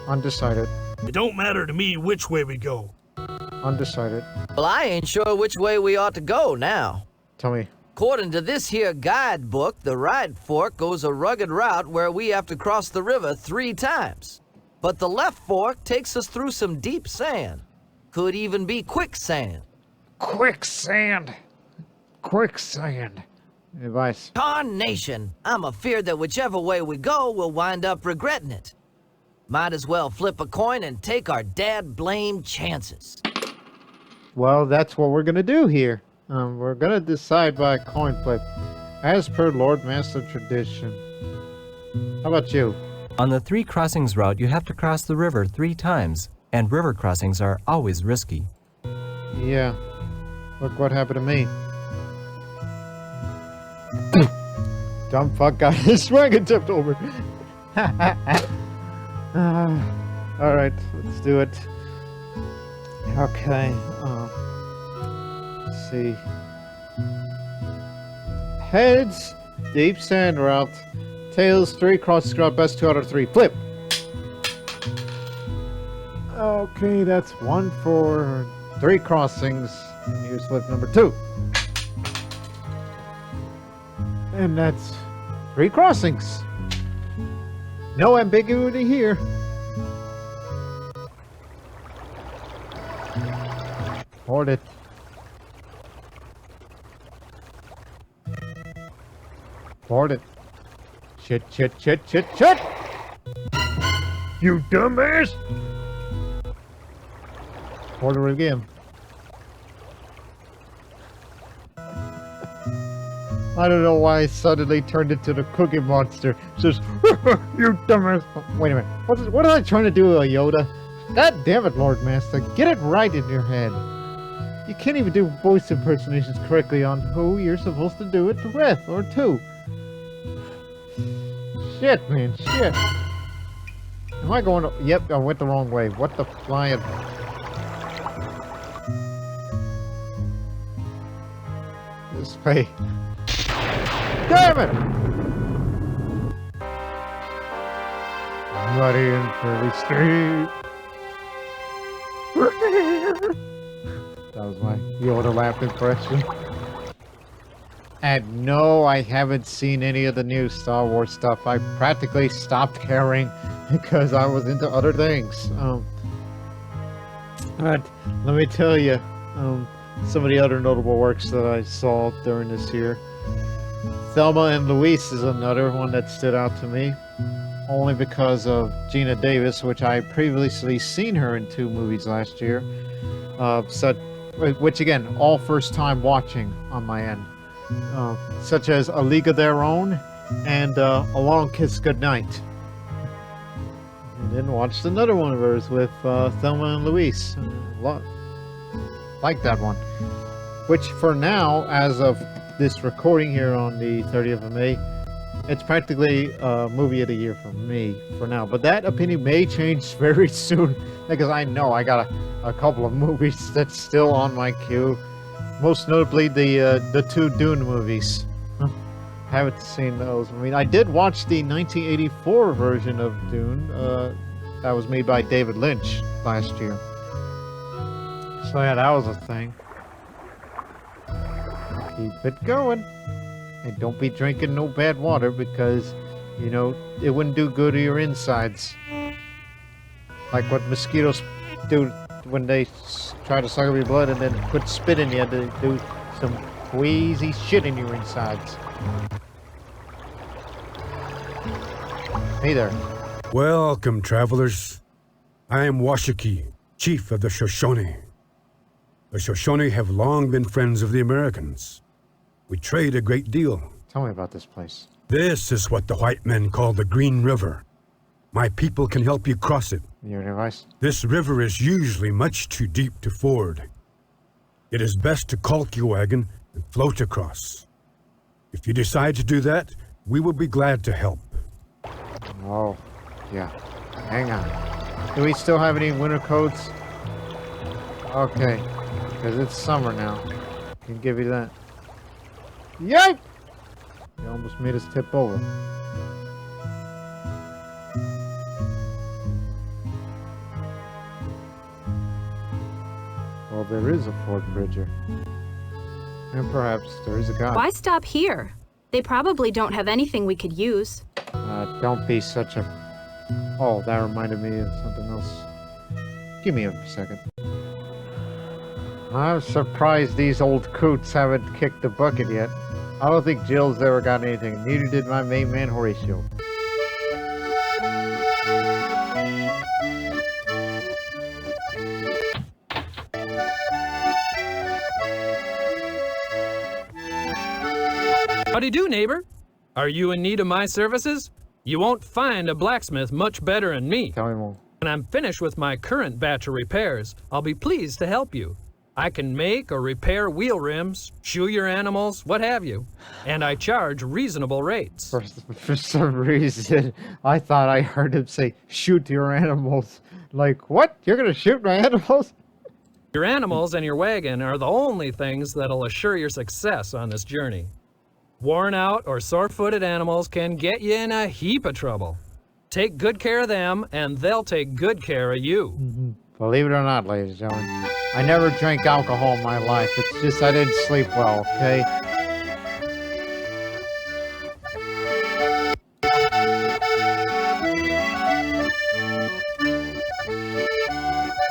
Undecided. It don't matter to me which way we go. Undecided. Well, I ain't sure which way we ought to go now. Tell me. According to this here guidebook, the right fork goes a rugged route where we have to cross the river 3 times. But the left fork takes us through some deep sand. Could even be quicksand. Quicksand. Quicksand. Advice. Tarnation! I'm afeard that whichever way we go, we'll wind up regretting it. Might as well flip a coin and take our dad-blamed chances. Well, that's what we're going to do here. We're going to decide by a coin flip, as per Lord Master tradition. How about you? On the 3 crossings route, you have to cross the river 3 times, and river crossings are always risky. Yeah. Look what happened to me. Dumb fuck got his wagon tipped over. Alright, let's do it. Okay, let's see. Heads, deep sand route. Tails, 3 crossings route, best 2 out of 3. Flip! Okay, that's 1 for 3 crossings. And here's flip number 2. And that's 3 crossings. No ambiguity here. Hold it. Hold it. Shit, shit, shit, shit, shit! You dumbass! Hold it again. I don't know why I suddenly turned into the Cookie Monster. Just, you dumbass. Wait a minute. What am I trying to do, Yoda? God damn it, Lord Master. Get it right in your head. You can't even do voice impersonations correctly on who you're supposed to do it with or to. Shit, man. Shit. Am I going to... Yep, I went the wrong way. What the flying... This way. Damn it! Muddy and pretty street. That was my Yoda laugh impression. And no, I haven't seen any of the new Star Wars stuff. I practically stopped caring because I was into other things. But let me tell you, some of the other notable works that I saw during this year. Thelma and Louise is another one that stood out to me, only because of Gina Davis, which I previously seen her in 2 movies last year. Which again, all first time watching on my end. Such as A League of Their Own and A Long Kiss Goodnight. And then watched another one of hers with Thelma and Louise. Like that one. Which for now, as of this recording here on the 30th of May, it's practically movie of the year for me for now. But that opinion may change very soon because I know I got a couple of movies that's still on my queue. Most notably the 2 Dune movies. Haven't seen those. I mean, I did watch the 1984 version of Dune. That was made by David Lynch last year. So yeah, that was a thing. Keep it going. And don't be drinking no bad water because, you know, it wouldn't do good to your insides. Like what mosquitoes do when they try to suck up your blood and then put spit in you to do some queasy shit in your insides. Hey there. Welcome, travelers. I am Washiki, chief of the Shoshone. The Shoshone have long been friends of the Americans. We trade a great deal. Tell me about this place. This is what the white men call the Green River. My people can help you cross it. Your advice? This river is usually much too deep to ford. It is best to caulk your wagon and float across. If you decide to do that, we will be glad to help. Oh, yeah. Hang on. Do we still have any winter coats? Okay. Because it's summer now. I can give you that. Yep! You almost made us tip over. Well, there is a Fort Bridger. And perhaps there is a god. Why stop here? They probably don't have anything we could use. Don't be such a... Oh, that reminded me of something else. Give me a second. I'm surprised these old coots haven't kicked the bucket yet. I don't think Jill's ever got anything. Neither did my main man, Horatio. Howdy do, neighbor. Are you in need of my services? You won't find a blacksmith much better than me. Tell me more. When I'm finished with my current batch of repairs, I'll be pleased to help you. I can make or repair wheel rims, shoe your animals, what have you. And I charge reasonable rates. For some reason, I thought I heard him say, shoot your animals. Like, what? You're gonna shoot my animals? Your animals and your wagon are the only things that'll assure your success on this journey. Worn out or sore-footed animals can get you in a heap of trouble. Take good care of them, and they'll take good care of you. Believe it or not, ladies and gentlemen, I never drank alcohol in my life. It's just I didn't sleep well, okay?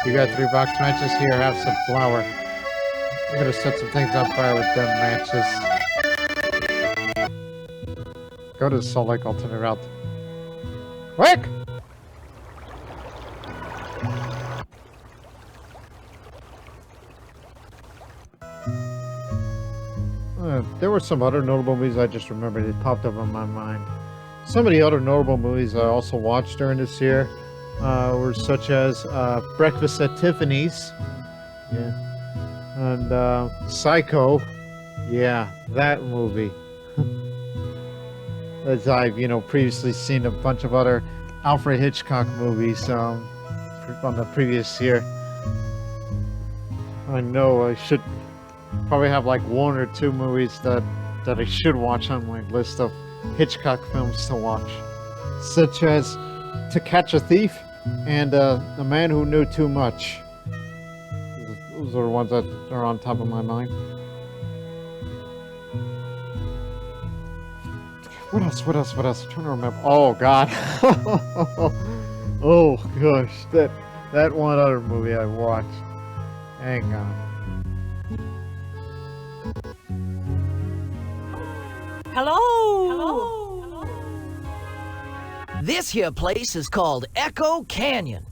You got 3 box matches here, have some flour. I'm gonna set some things on fire with them matches. Go to the Salt Lake alternate route. Quick! There were some other notable movies I just remembered. It popped up in my mind. Some of the other notable movies I also watched during this year were such as Breakfast at Tiffany's. Yeah. And Psycho. Yeah, that movie. As I've, previously seen a bunch of other Alfred Hitchcock movies on the previous year. I know I should probably have like one or two movies that I should watch on my list of Hitchcock films to watch, such as To Catch a Thief and The Man Who Knew Too Much. Those are the ones that are on top of my mind. What else? I'm trying to remember. Oh, God. Oh, gosh. That one other movie I watched. Hang on. Hello. This here place is called Echo Canyon.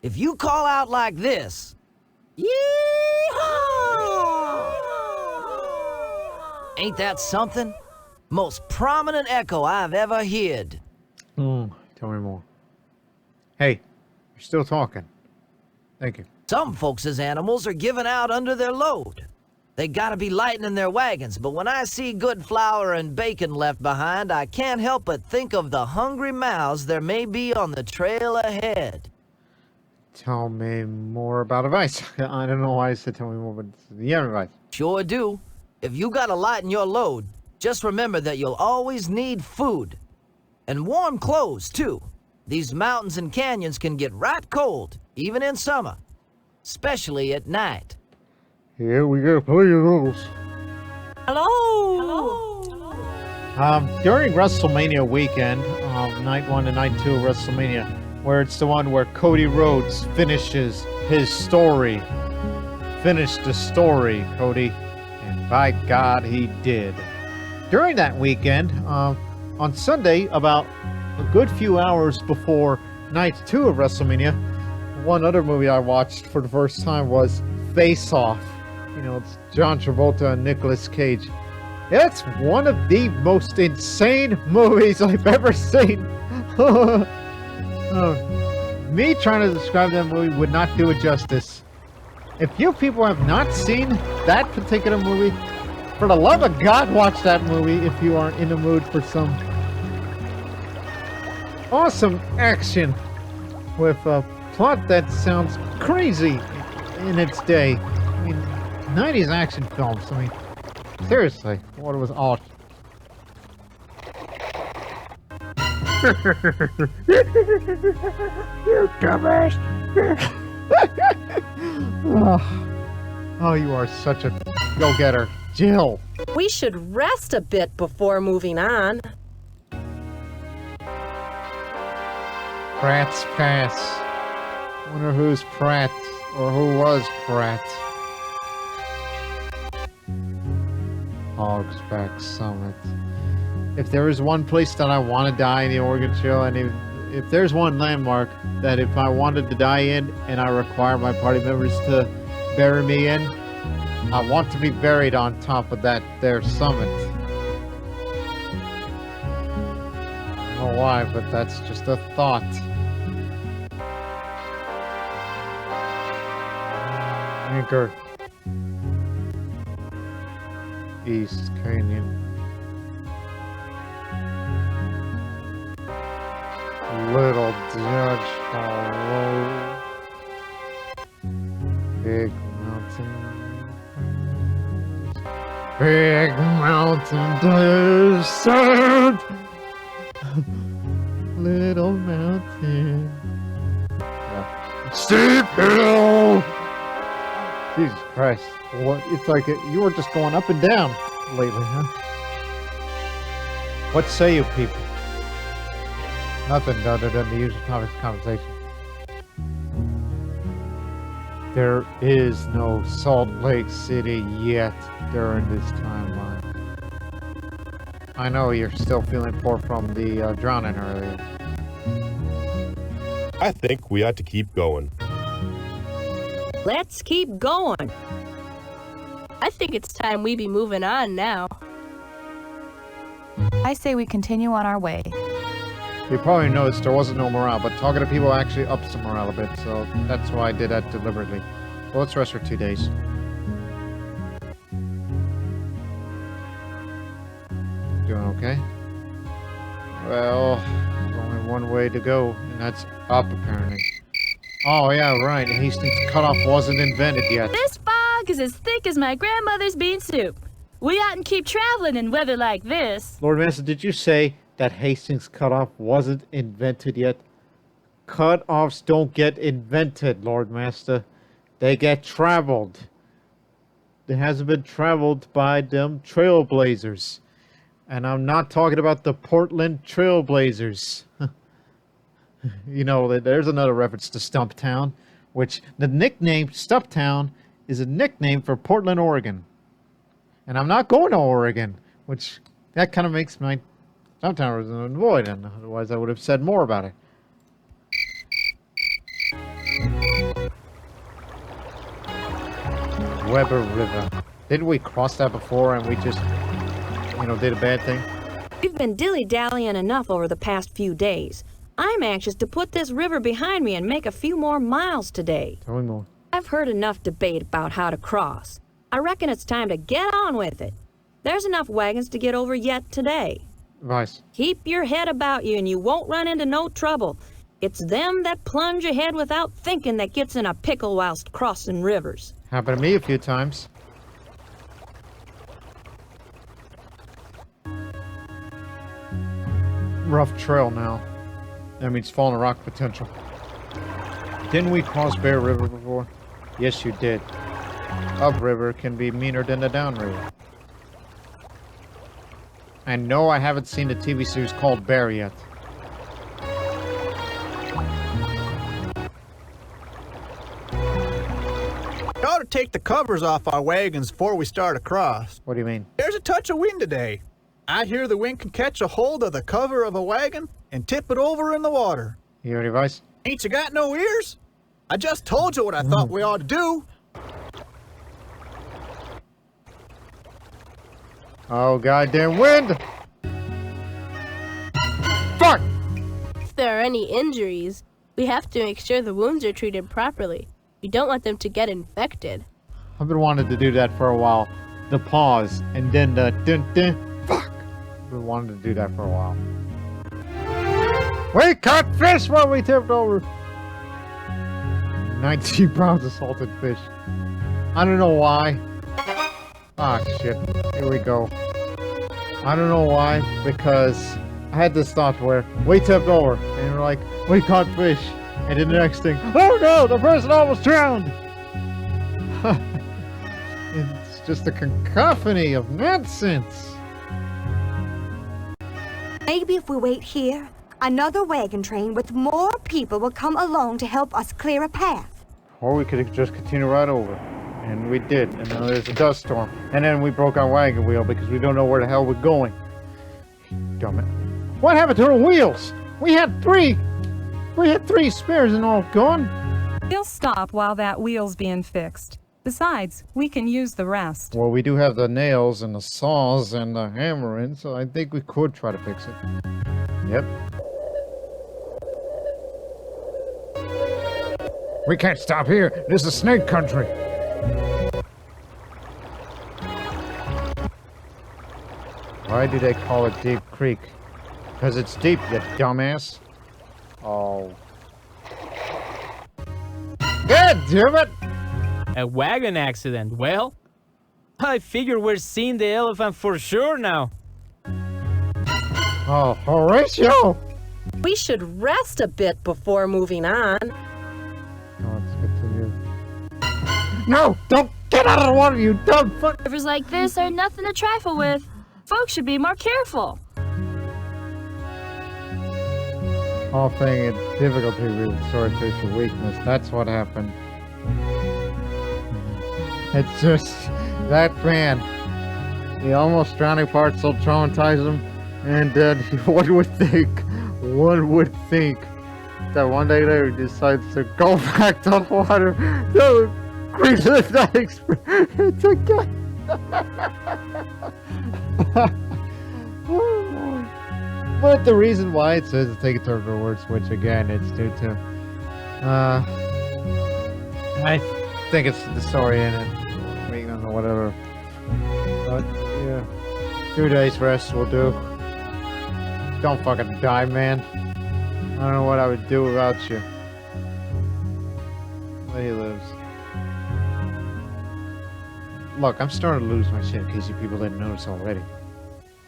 If you call out like this, yeehaw! Ain't that something? Most prominent echo I've ever heard. Tell me more. Hey, you're still talking. Thank you. Some folks' animals are giving out under their load. They gotta be lightening their wagons, but when I see good flour and bacon left behind, I can't help but think of the hungry mouths there may be on the trail ahead. Tell me more about advice. I don't know why I said tell me more, but yeah, advice. Sure do. If you gotta lighten your load, just remember that you'll always need food. And warm clothes, too. These mountains and canyons can get right cold, even in summer. Especially at night. Here we go, play your rules. Hello. During WrestleMania weekend, night 1 and night 2 of WrestleMania, where it's the one where Cody Rhodes finishes his story. Finished the story, Cody. And by God, he did. During that weekend, on Sunday, about a good few hours before night 2 of WrestleMania, one other movie I watched for the first time was Face Off. It's John Travolta and Nicolas Cage. It's one of the most insane movies I've ever seen. Me trying to describe that movie would not do it justice. If you people have not seen that particular movie, for the love of God, watch that movie if you are in the mood for some awesome action with a plot that sounds crazy in its day. I mean, 90s action films, seriously, what was awesome. You dumbass! Oh, you are such a go-getter. Jill! We should rest a bit before moving on. Pratt's Pass. Wonder who's Pratt, or who was Pratt. Hogsback Summit. If there is one place that I want to die in the Oregon Trail, and if there's one landmark that if I wanted to die in and I require my party members to bury me in, I want to be buried on top of that there summit. I don't know why, but that's just a thought. Anchor. East Canyon. Little Judge Hollow. Big Mountain. Big Mountain Desert. Little Mountain. Steep Hill. Jesus Christ. What? It's like you were just going up and down lately, huh? What say you people? Nothing other than the usual topics of conversation. There is no Salt Lake City yet during this timeline. I know you're still feeling poor from the drowning earlier. I think we ought to keep going. Let's keep going. I think it's time we be moving on now. I say we continue on our way. You probably noticed there wasn't no morale, but talking to people actually ups the morale a bit, so that's why I did that deliberately. Well, let's rest for 2 days. Doing okay? Well, there's only one way to go, and that's up, apparently. Oh, yeah, right. Hastings Cutoff wasn't invented yet. This fog is as thick as my grandmother's bean soup. We oughtn't keep traveling in weather like this. Lord Master, did you say that Hastings Cutoff wasn't invented yet? Cutoffs don't get invented, Lord Master. They get traveled. It hasn't been traveled by them trailblazers. And I'm not talking about the Portland Trailblazers. You know, there's another reference to Stumptown, which the nickname Stumptown is a nickname for Portland, Oregon. And I'm not going to Oregon, which that kind of makes my Stumptown resonant void, and otherwise I would have said more about it. Weber River. Didn't we cross that before and we just, you know, did a bad thing? We've been dilly-dallying enough over the past few days. I'm anxious to put this river behind me and make a few more miles today. Tell me more. I've heard enough debate about how to cross. I reckon it's time to get on with it. There's enough wagons to get over yet today. Advice. Keep your head about you and you won't run into no trouble. It's them that plunge ahead without thinking that gets in a pickle whilst crossing rivers. Happened to me a few times. Rough trail now. That means falling rock potential. Didn't we cross Bear River before? Yes, you did. Upriver can be meaner than the downriver. And no, I haven't seen the TV series called Bear yet. We ought to take the covers off our wagons before we start across. What do you mean? There's a touch of wind today. I hear the wind can catch a hold of the cover of a wagon and tip it over in the water. You hear any advice? Ain't you got no ears? I just told you what I thought we ought to do. Oh, goddamn wind! Fuck! If there are any injuries, we have to make sure the wounds are treated properly. We don't want them to get infected. I've been wanting to do that for a while. The pause, and then the dun-dun. Fuck! I've been wanting to do that for a while. We caught fish while we tipped over. 19 pounds of salted fish. I don't know why. Ah, shit. Here we go. I don't know why, because I had this thought where we tipped over, and we're like, we caught fish. And then the next thing, oh no, the person almost drowned! It's just a cacophony of nonsense. Maybe if we wait here, another wagon train with more people will come along to help us clear a path. Or we could just continue right over. And we did. And then there's a dust storm. And then we broke our wagon wheel because we don't know where the hell we're going. Damn it. What happened to the wheels? We had three spares and all gone. We'll stop while that wheel's being fixed. Besides, we can use the rest. Well, we do have the nails and the saws and the hammering, so I think we could try to fix it. Yep. We can't stop here. This is snake country. Why do they call it Deep Creek? Because it's deep, you dumbass. Oh. God damn it! A wagon accident. Well, I figure we're seeing the elephant for sure now. Oh, Horatio! We should rest a bit before moving on. Oh, let's get to you. No! Don't get out of the water, you dumb fuck! Rivers like this are nothing to trifle with. Folks should be more careful. All thing in difficulty with swordfish weakness. That's what happened. It's just that man. The almost drowning part so traumatized him, and one would think that one day later he decides to go back to the water to relive that experience again. But the reason why it says to take a turn forward switch again, it's due to I think it's the story in it. Or whatever. But yeah. 2 days rest will do. Don't fucking die, man. I don't know what I would do without you. Where he lives. Look, I'm starting to lose my shit in case you people didn't notice already.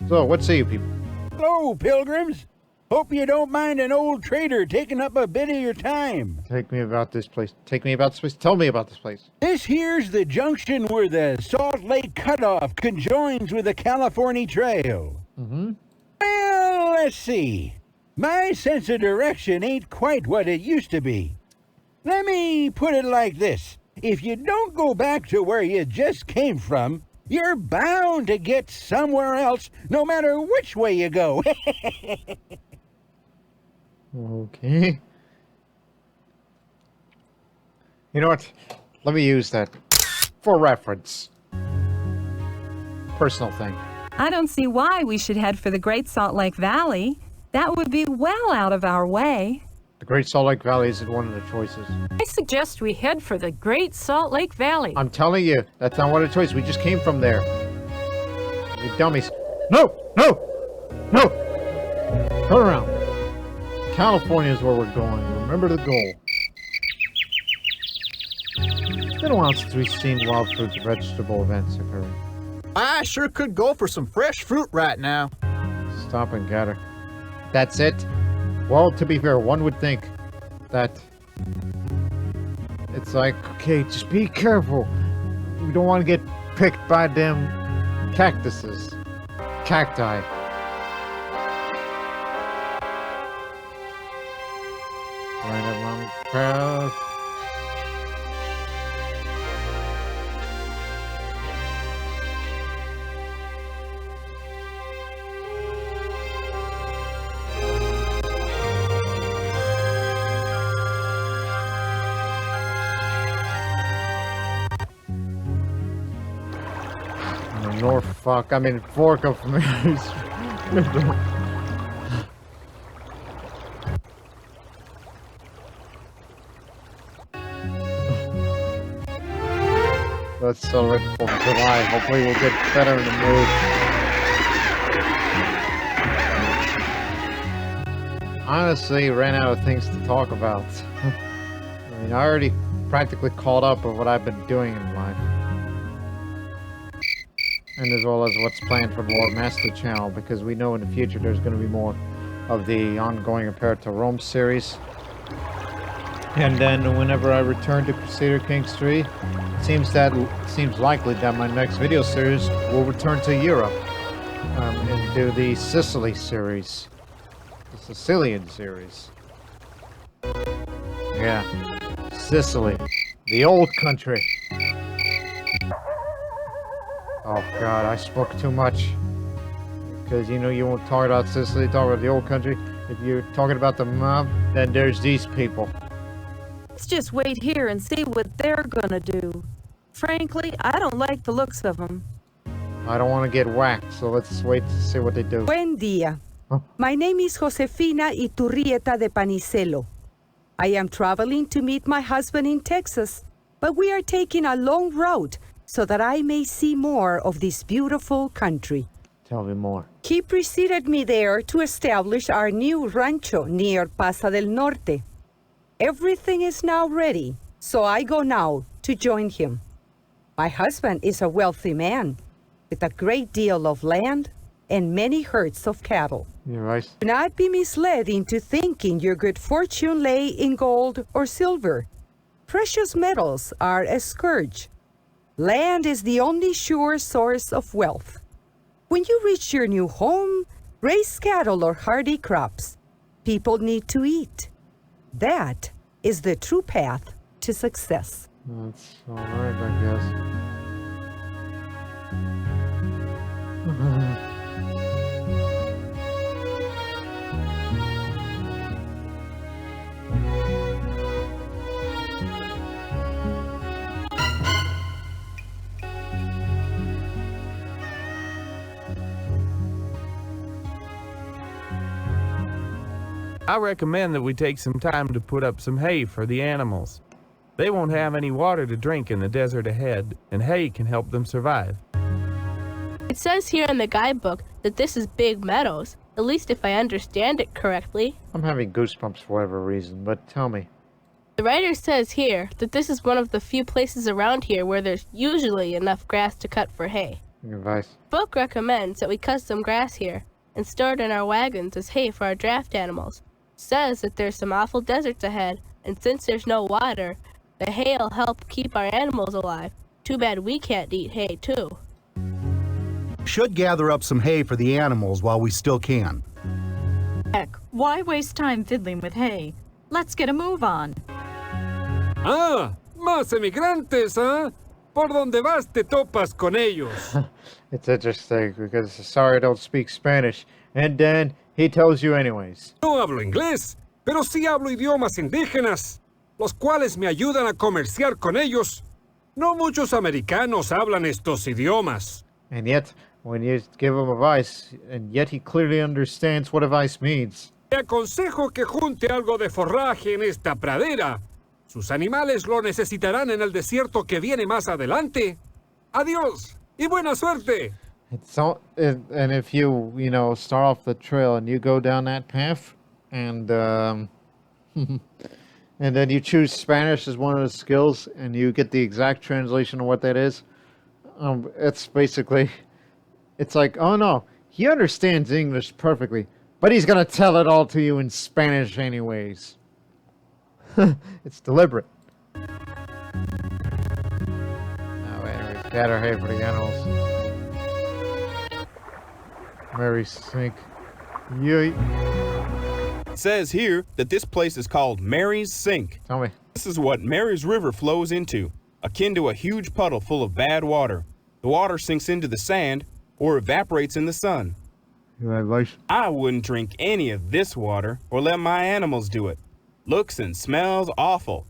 So, what say you people? Hello, pilgrims. Hope you don't mind an old trader taking up a bit of your time. Take me about this place. Take me about this place. Tell me about this place. This here's the junction where the Salt Lake Cutoff conjoins with the California Trail. Mm-hmm. Well, let's see. My sense of direction ain't quite what it used to be. Let me put it like this. If you don't go back to where you just came from, you're bound to get somewhere else, no matter which way you go. Okay. You know what? Let me use that for reference. Personal thing. I don't see why we should head for the Great Salt Lake Valley. That would be well out of our way. The Great Salt Lake Valley isn't one of the choices. I suggest we head for the Great Salt Lake Valley. I'm telling you, that's not one of the choices. We just came from there. You dummies. No! No! No! Turn around. California is where we're going. Remember the goal. It's been a while since we've seen wild fruit vegetable events occurring. I sure could go for some fresh fruit right now. Stop and gather. That's it? Well, to be fair, one would think that it's like, okay, just be careful. We don't want to get picked by them cactuses. Cacti. Right among the crowd. Norfolk, I mean Fork of Mary's. Let's celebrate the 4th of July. Hopefully we'll get better in the mood. Honestly, ran out of things to talk about. I mean, I already practically caught up with what I've been doing in life. And as well as what's planned for the Lord Master channel, because we know in the future there's going to be more of the ongoing Repair to Rome series. And then whenever I return to Crusader Kings 3, it seems likely that my next video series will return to Europe and do the Sicily series. The Sicilian series. Yeah. Sicily. The old country. Oh god, I spoke too much. Because you know you won't talk about Sicily, talk about the old country. If you're talking about the mob, then there's these people. Let's just wait here and see what they're gonna do. Frankly, I don't like the looks of them. I don't want to get whacked, so let's wait to see what they do. Buen día. My name is Josefina Iturrieta de Panicelo. I am traveling to meet my husband in Texas, but we are taking a long route so that I may see more of this beautiful country. Tell me more. He preceded me there to establish our new rancho near Paso del Norte. Everything is now ready, so I go now to join him. My husband is a wealthy man with a great deal of land and many herds of cattle. You're right. Do not be misled into thinking your good fortune lay in gold or silver. Precious metals are a scourge. Land is the only sure source of wealth. When you reach your new home, raise cattle or hardy crops. People need to eat. That is the true path to success. That's alright, I guess. I recommend that we take some time to put up some hay for the animals. They won't have any water to drink in the desert ahead, and hay can help them survive. It says here in the guidebook that this is Big Meadows, at least if I understand it correctly. I'm having goosebumps for whatever reason, but tell me. The writer says here that this is one of the few places around here where there's usually enough grass to cut for hay. Advice. The book recommends that we cut some grass here and store it in our wagons as hay for our draft animals. Says that there's some awful deserts ahead, and since there's no water, the hay'll help keep our animals alive. Too bad we can't eat hay, too. Should gather up some hay for the animals while we still can. Heck, why waste time fiddling with hay? Let's get a move on. Ah, más emigrantes, ¿ah? Por donde vas te topas con ellos. It's interesting because sorry I don't speak Spanish, and then he tells you anyways. No hablo inglés, pero sí hablo idiomas indígenas, los cuales me ayudan a comerciar con ellos. No muchos americanos hablan estos idiomas. And yet, when you give him advice, and yet he clearly understands what advice means. Te aconsejo que junte algo de forraje en esta pradera. Sus animales lo necesitarán en el desierto que viene más adelante. Adiós y buena suerte. And if you start off the trail and you go down that path, and and then you choose Spanish as one of the skills, and you get the exact translation of what that is, it's basically, it's like, oh no, he understands English perfectly, but he's gonna tell it all to you in Spanish anyways. It's deliberate. Now wait, we gather hay for the animals. Mary's Sink. Yay. It says here that this place is called Mary's Sink. Tell me. This is what Mary's River flows into, akin to a huge puddle full of bad water. The water sinks into the sand or evaporates in the sun. I wouldn't drink any of this water or let my animals do it. Looks and smells awful.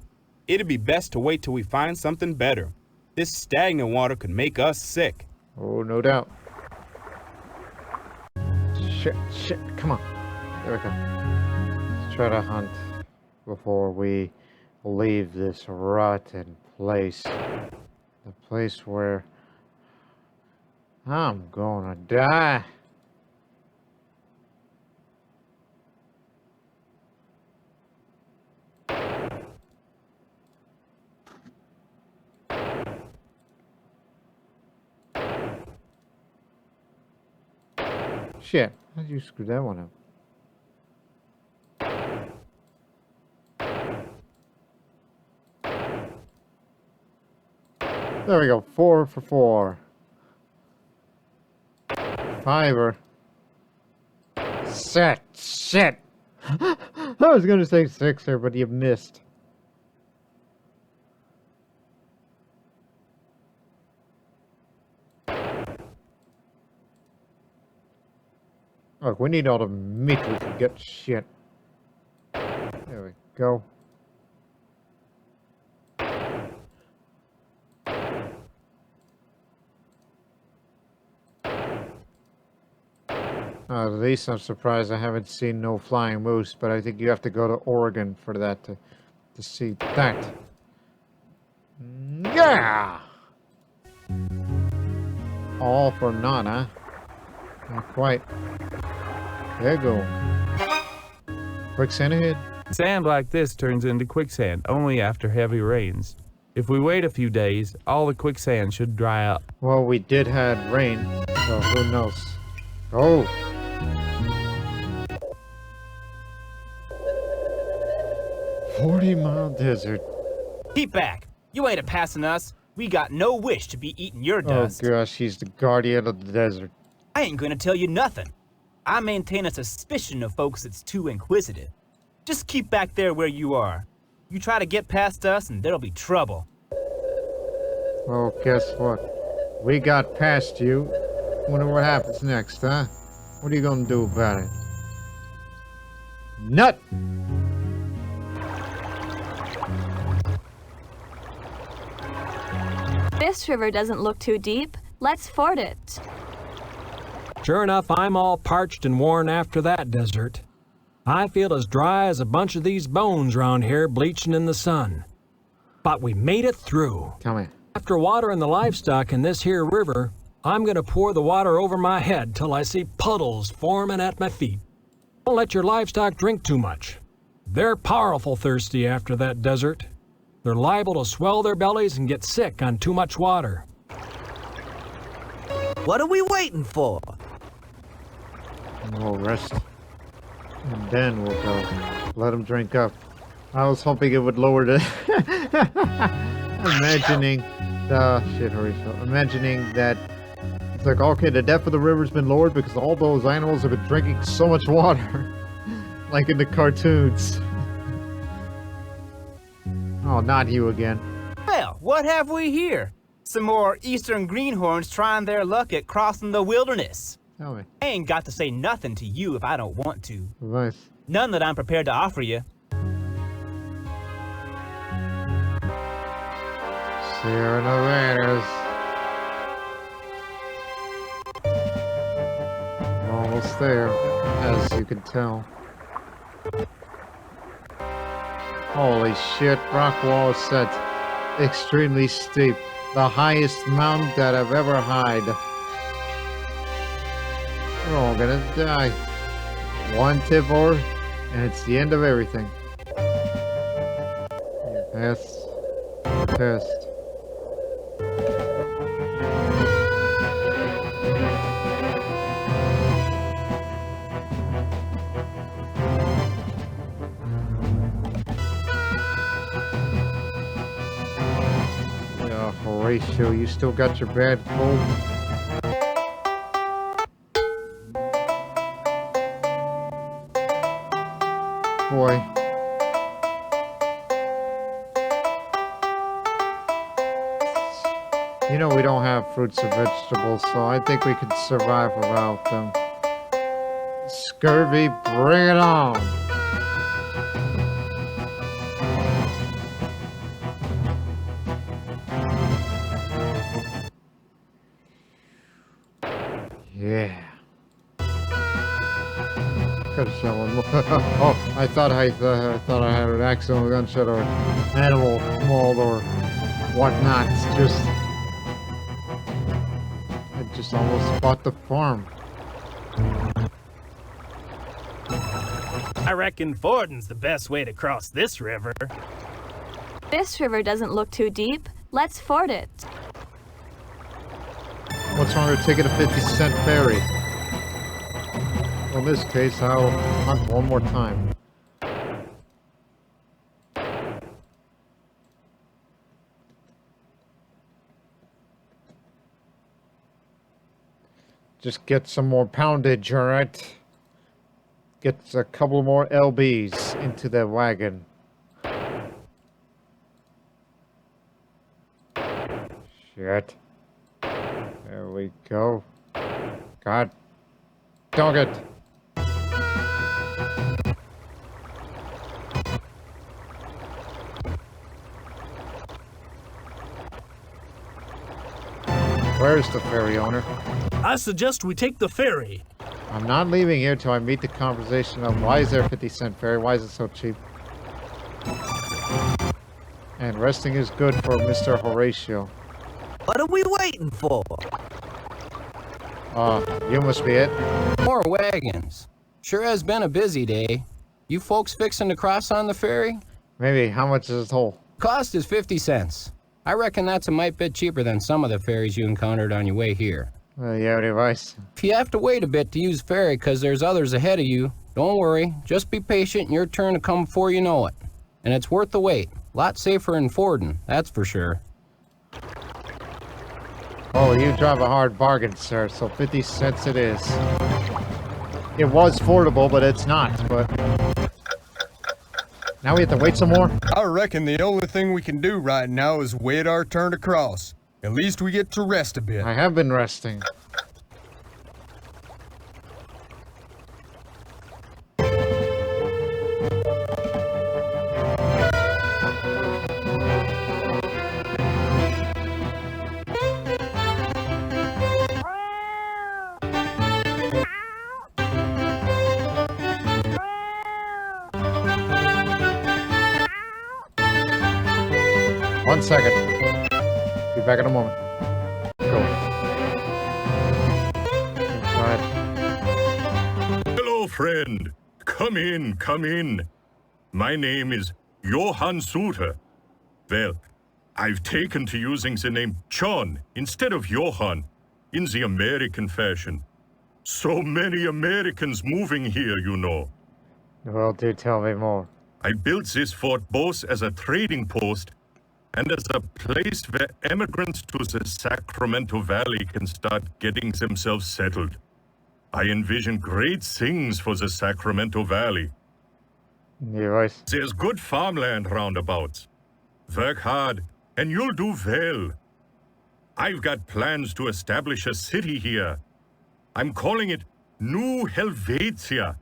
It'd be best to wait till we find something better. This stagnant water could make us sick. Oh, no doubt. Shit, come on. There we go. Let's try to hunt before we leave this rotten place. The place where I'm gonna die. Shit, how did you screw that one up? There we go, 4 for 4. Fiber. Set. Shit. I was gonna say 6er, but you missed. Look, we need all the meat we can get. Shit. There we go. At least I'm surprised I haven't seen no flying moose, but I think you have to go to Oregon for that to see that. Yeah! All for none, huh? Not quite. There you go. Quicksand ahead. Sand like this turns into quicksand only after heavy rains. If we wait a few days, all the quicksand should dry up. Well, we did have rain, so who knows? Oh! 40-mile desert. Keep back. You ain't a-passing us. We got no wish to be eating your dust. Oh gosh, he's the guardian of the desert. I ain't gonna tell you nothing. I maintain a suspicion of folks that's too inquisitive. Just keep back there where you are. You try to get past us and there'll be trouble. Well, guess what? We got past you. Wonder what happens next, huh? What are you gonna do about it? Nut! This river doesn't look too deep. Let's ford it. Sure enough, I'm all parched and worn after that desert. I feel as dry as a bunch of these bones round here bleaching in the sun. But we made it through. Tell me. After watering the livestock in this here river, I'm gonna pour the water over my head till I see puddles forming at my feet. Don't let your livestock drink too much. They're powerful thirsty after that desert. They're liable to swell their bellies and get sick on too much water. What are we waiting for? We'll rest. And then we'll go. Let them drink up. I was hoping it would lower the... Imagining that it's like, okay, the depth of the river's been lowered because all those animals have been drinking so much water. Like in the cartoons. Oh, not you again. Well, what have we here? Some more eastern greenhorns trying their luck at crossing the wilderness. Tell me. I ain't got to say nothing to you if I don't want to. Advice. None that I'm prepared to offer you. Sierra Nevadas. Almost there, as you can tell. Holy shit, rock wall is set. Extremely steep. The highest mountain that I've ever hied. We're all gonna die. One tip over, and it's the end of everything. Pass. Test. Yeah, Horatio, you still got your bad cold? Boy. You know we don't have fruits or vegetables, so I think we could survive without them. Scurvy, bring it on! Yeah. Could have shot one more. Oh, I thought I had an accidental gunshot or animal mauled or whatnot. It's just I just almost bought the farm. I reckon fording's the best way to cross this river. This river doesn't look too deep. Let's ford it. What's wrong with taking a 50-cent ferry? Well, in this case, I'll hunt one more time. Just get some more poundage, alright? Get a couple more LBs into the wagon. Shit. There we go. God. Dog it. Where's the ferry owner? I suggest we take the ferry. I'm not leaving here till I meet the conversation of why is there a 50-cent ferry? Why is it so cheap? And resting is good for Mr. Horatio. What are we waiting for? You must be it. More wagons. Sure has been a busy day. You folks fixing to cross on the ferry? Maybe. How much is it toll? Cost is 50 cents. I reckon that's a mite bit cheaper than some of the ferries you encountered on your way here. You have any advice? If you have to wait a bit to use ferry because there's others ahead of you, don't worry. Just be patient and your turn to come before you know it. And it's worth the wait. Lot safer than fording, that's for sure. Oh, you drive a hard bargain, sir, so 50 cents it is. It was fordable, but it's not, but... Now we have to wait some more? I reckon the only thing we can do right now is wait our turn to cross. At least we get to rest a bit. I have been resting. second. Be back in a moment. Go. Inside. Hello, friend. Come in, come in. My name is Johann Suter. Well, I've taken to using the name John instead of Johann in the American fashion. So many Americans moving here, you know. Well, do tell me more. I built this fort both as a trading post and as a place where immigrants to the Sacramento Valley can start getting themselves settled. I envision great things for the Sacramento Valley. Yes. There's good farmland roundabouts. Work hard, and you'll do well. I've got plans to establish a city here. I'm calling it New Helvetia.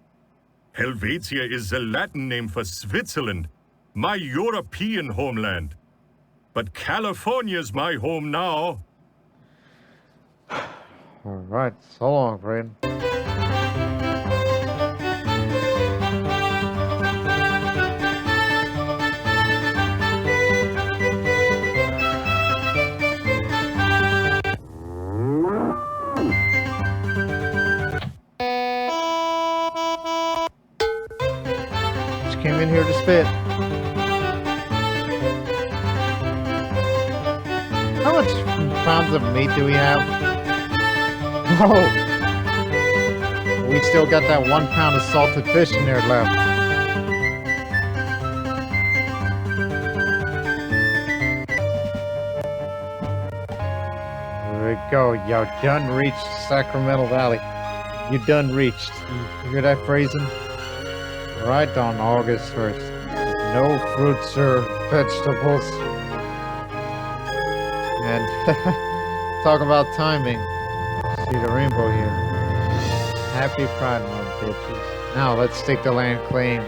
Helvetia is the Latin name for Switzerland, my European homeland. But California's my home now. All right, so long, friend. Came in here to spit. How much pounds of meat do we have? Oh! We still got that 1 pound of salted fish in there left. There we go. You done reached Sacramento Valley. You done reached. You hear that phrasing? Right on August 1st. No fruits or vegetables. And talk about timing. See the rainbow here. Happy Pride Month, bitches. Now let's take the land claim.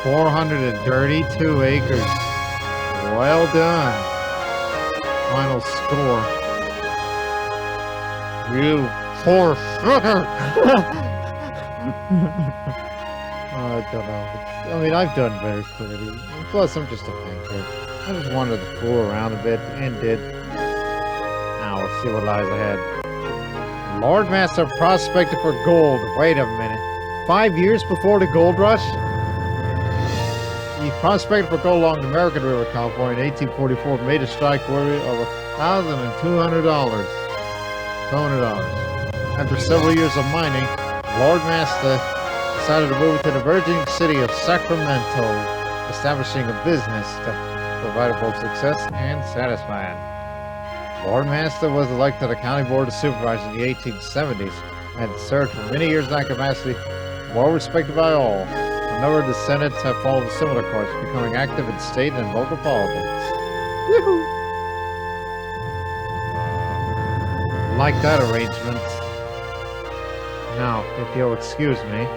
432 acres. Well done. Final score. You poor sucker! I don't know. I mean, I've done very clearly. Plus, I'm just a thinker. I just wanted to fool around a bit, and did. Now, let's see what lies ahead. Lord Master prospected for gold. Wait a minute. 5 years before the gold rush? He prospected for gold along the American River, California in 1844, made a strike worthy of $1,200. After several years of mining, Lord Master decided to move to the virgin city of Sacramento, establishing a business that provided both success and satisfaction. Lord Master was elected to the County Board of Supervisors in the 1870s and served for many years in that capacity, well respected by all. A number of descendants have followed a similar course, becoming active in state and local politics. Woohoo! Like that arrangement. Now, if you'll excuse me.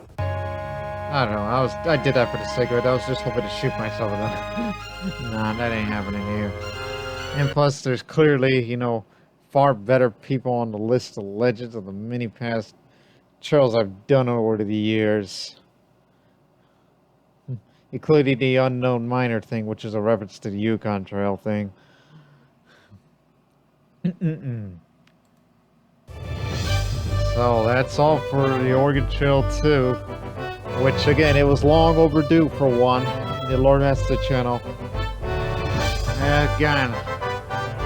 I don't know, I did that for the sake of it. I was just hoping to shoot myself with that. Nah, that ain't happening here. And plus, there's clearly, you know, far better people on the list of legends of the many past trails I've done over the years. Including the unknown miner thing, which is a reference to the Yukon Trail thing. So that's all for the Oregon Trail 2, which again, it was long overdue for one, the Lord Master channel. And again,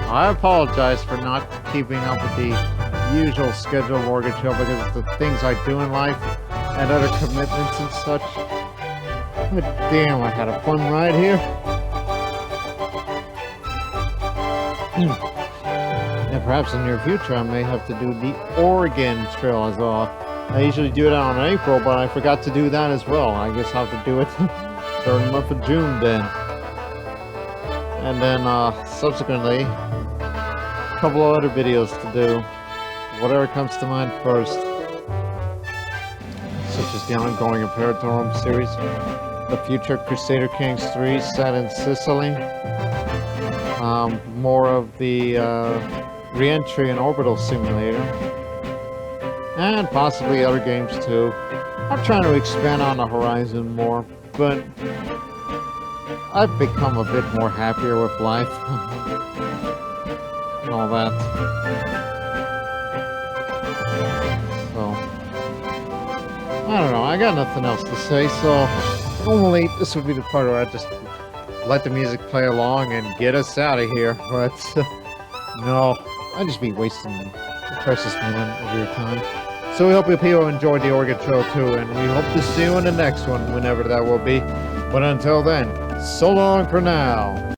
I apologize for not keeping up with the usual schedule of Oregon Trail because of the things I do in life and other commitments and such. But damn, I had a fun ride here. And perhaps in the near future I may have to do the Oregon Trail as well. I usually do it out in April, but I forgot to do that as well. I guess I'll have to do it during the month of June then. And then subsequently, a couple of other videos to do. Whatever comes to mind first. Such as the ongoing Imperatorum series, the future Crusader Kings 3 set in Sicily, more of the re-entry and orbital simulator, and possibly other games too. I'm trying to expand on the horizon more. but I've become a bit more happier with life. And all that. So, I don't know. I got nothing else to say, so normally this would be the part where I just let the music play along and get us out of here, but no, I'd just be wasting a precious minute of your time. So we hope you people enjoyed the Oregon Trail too, and we hope to see you in the next one, whenever that will be. But until then, so long for now.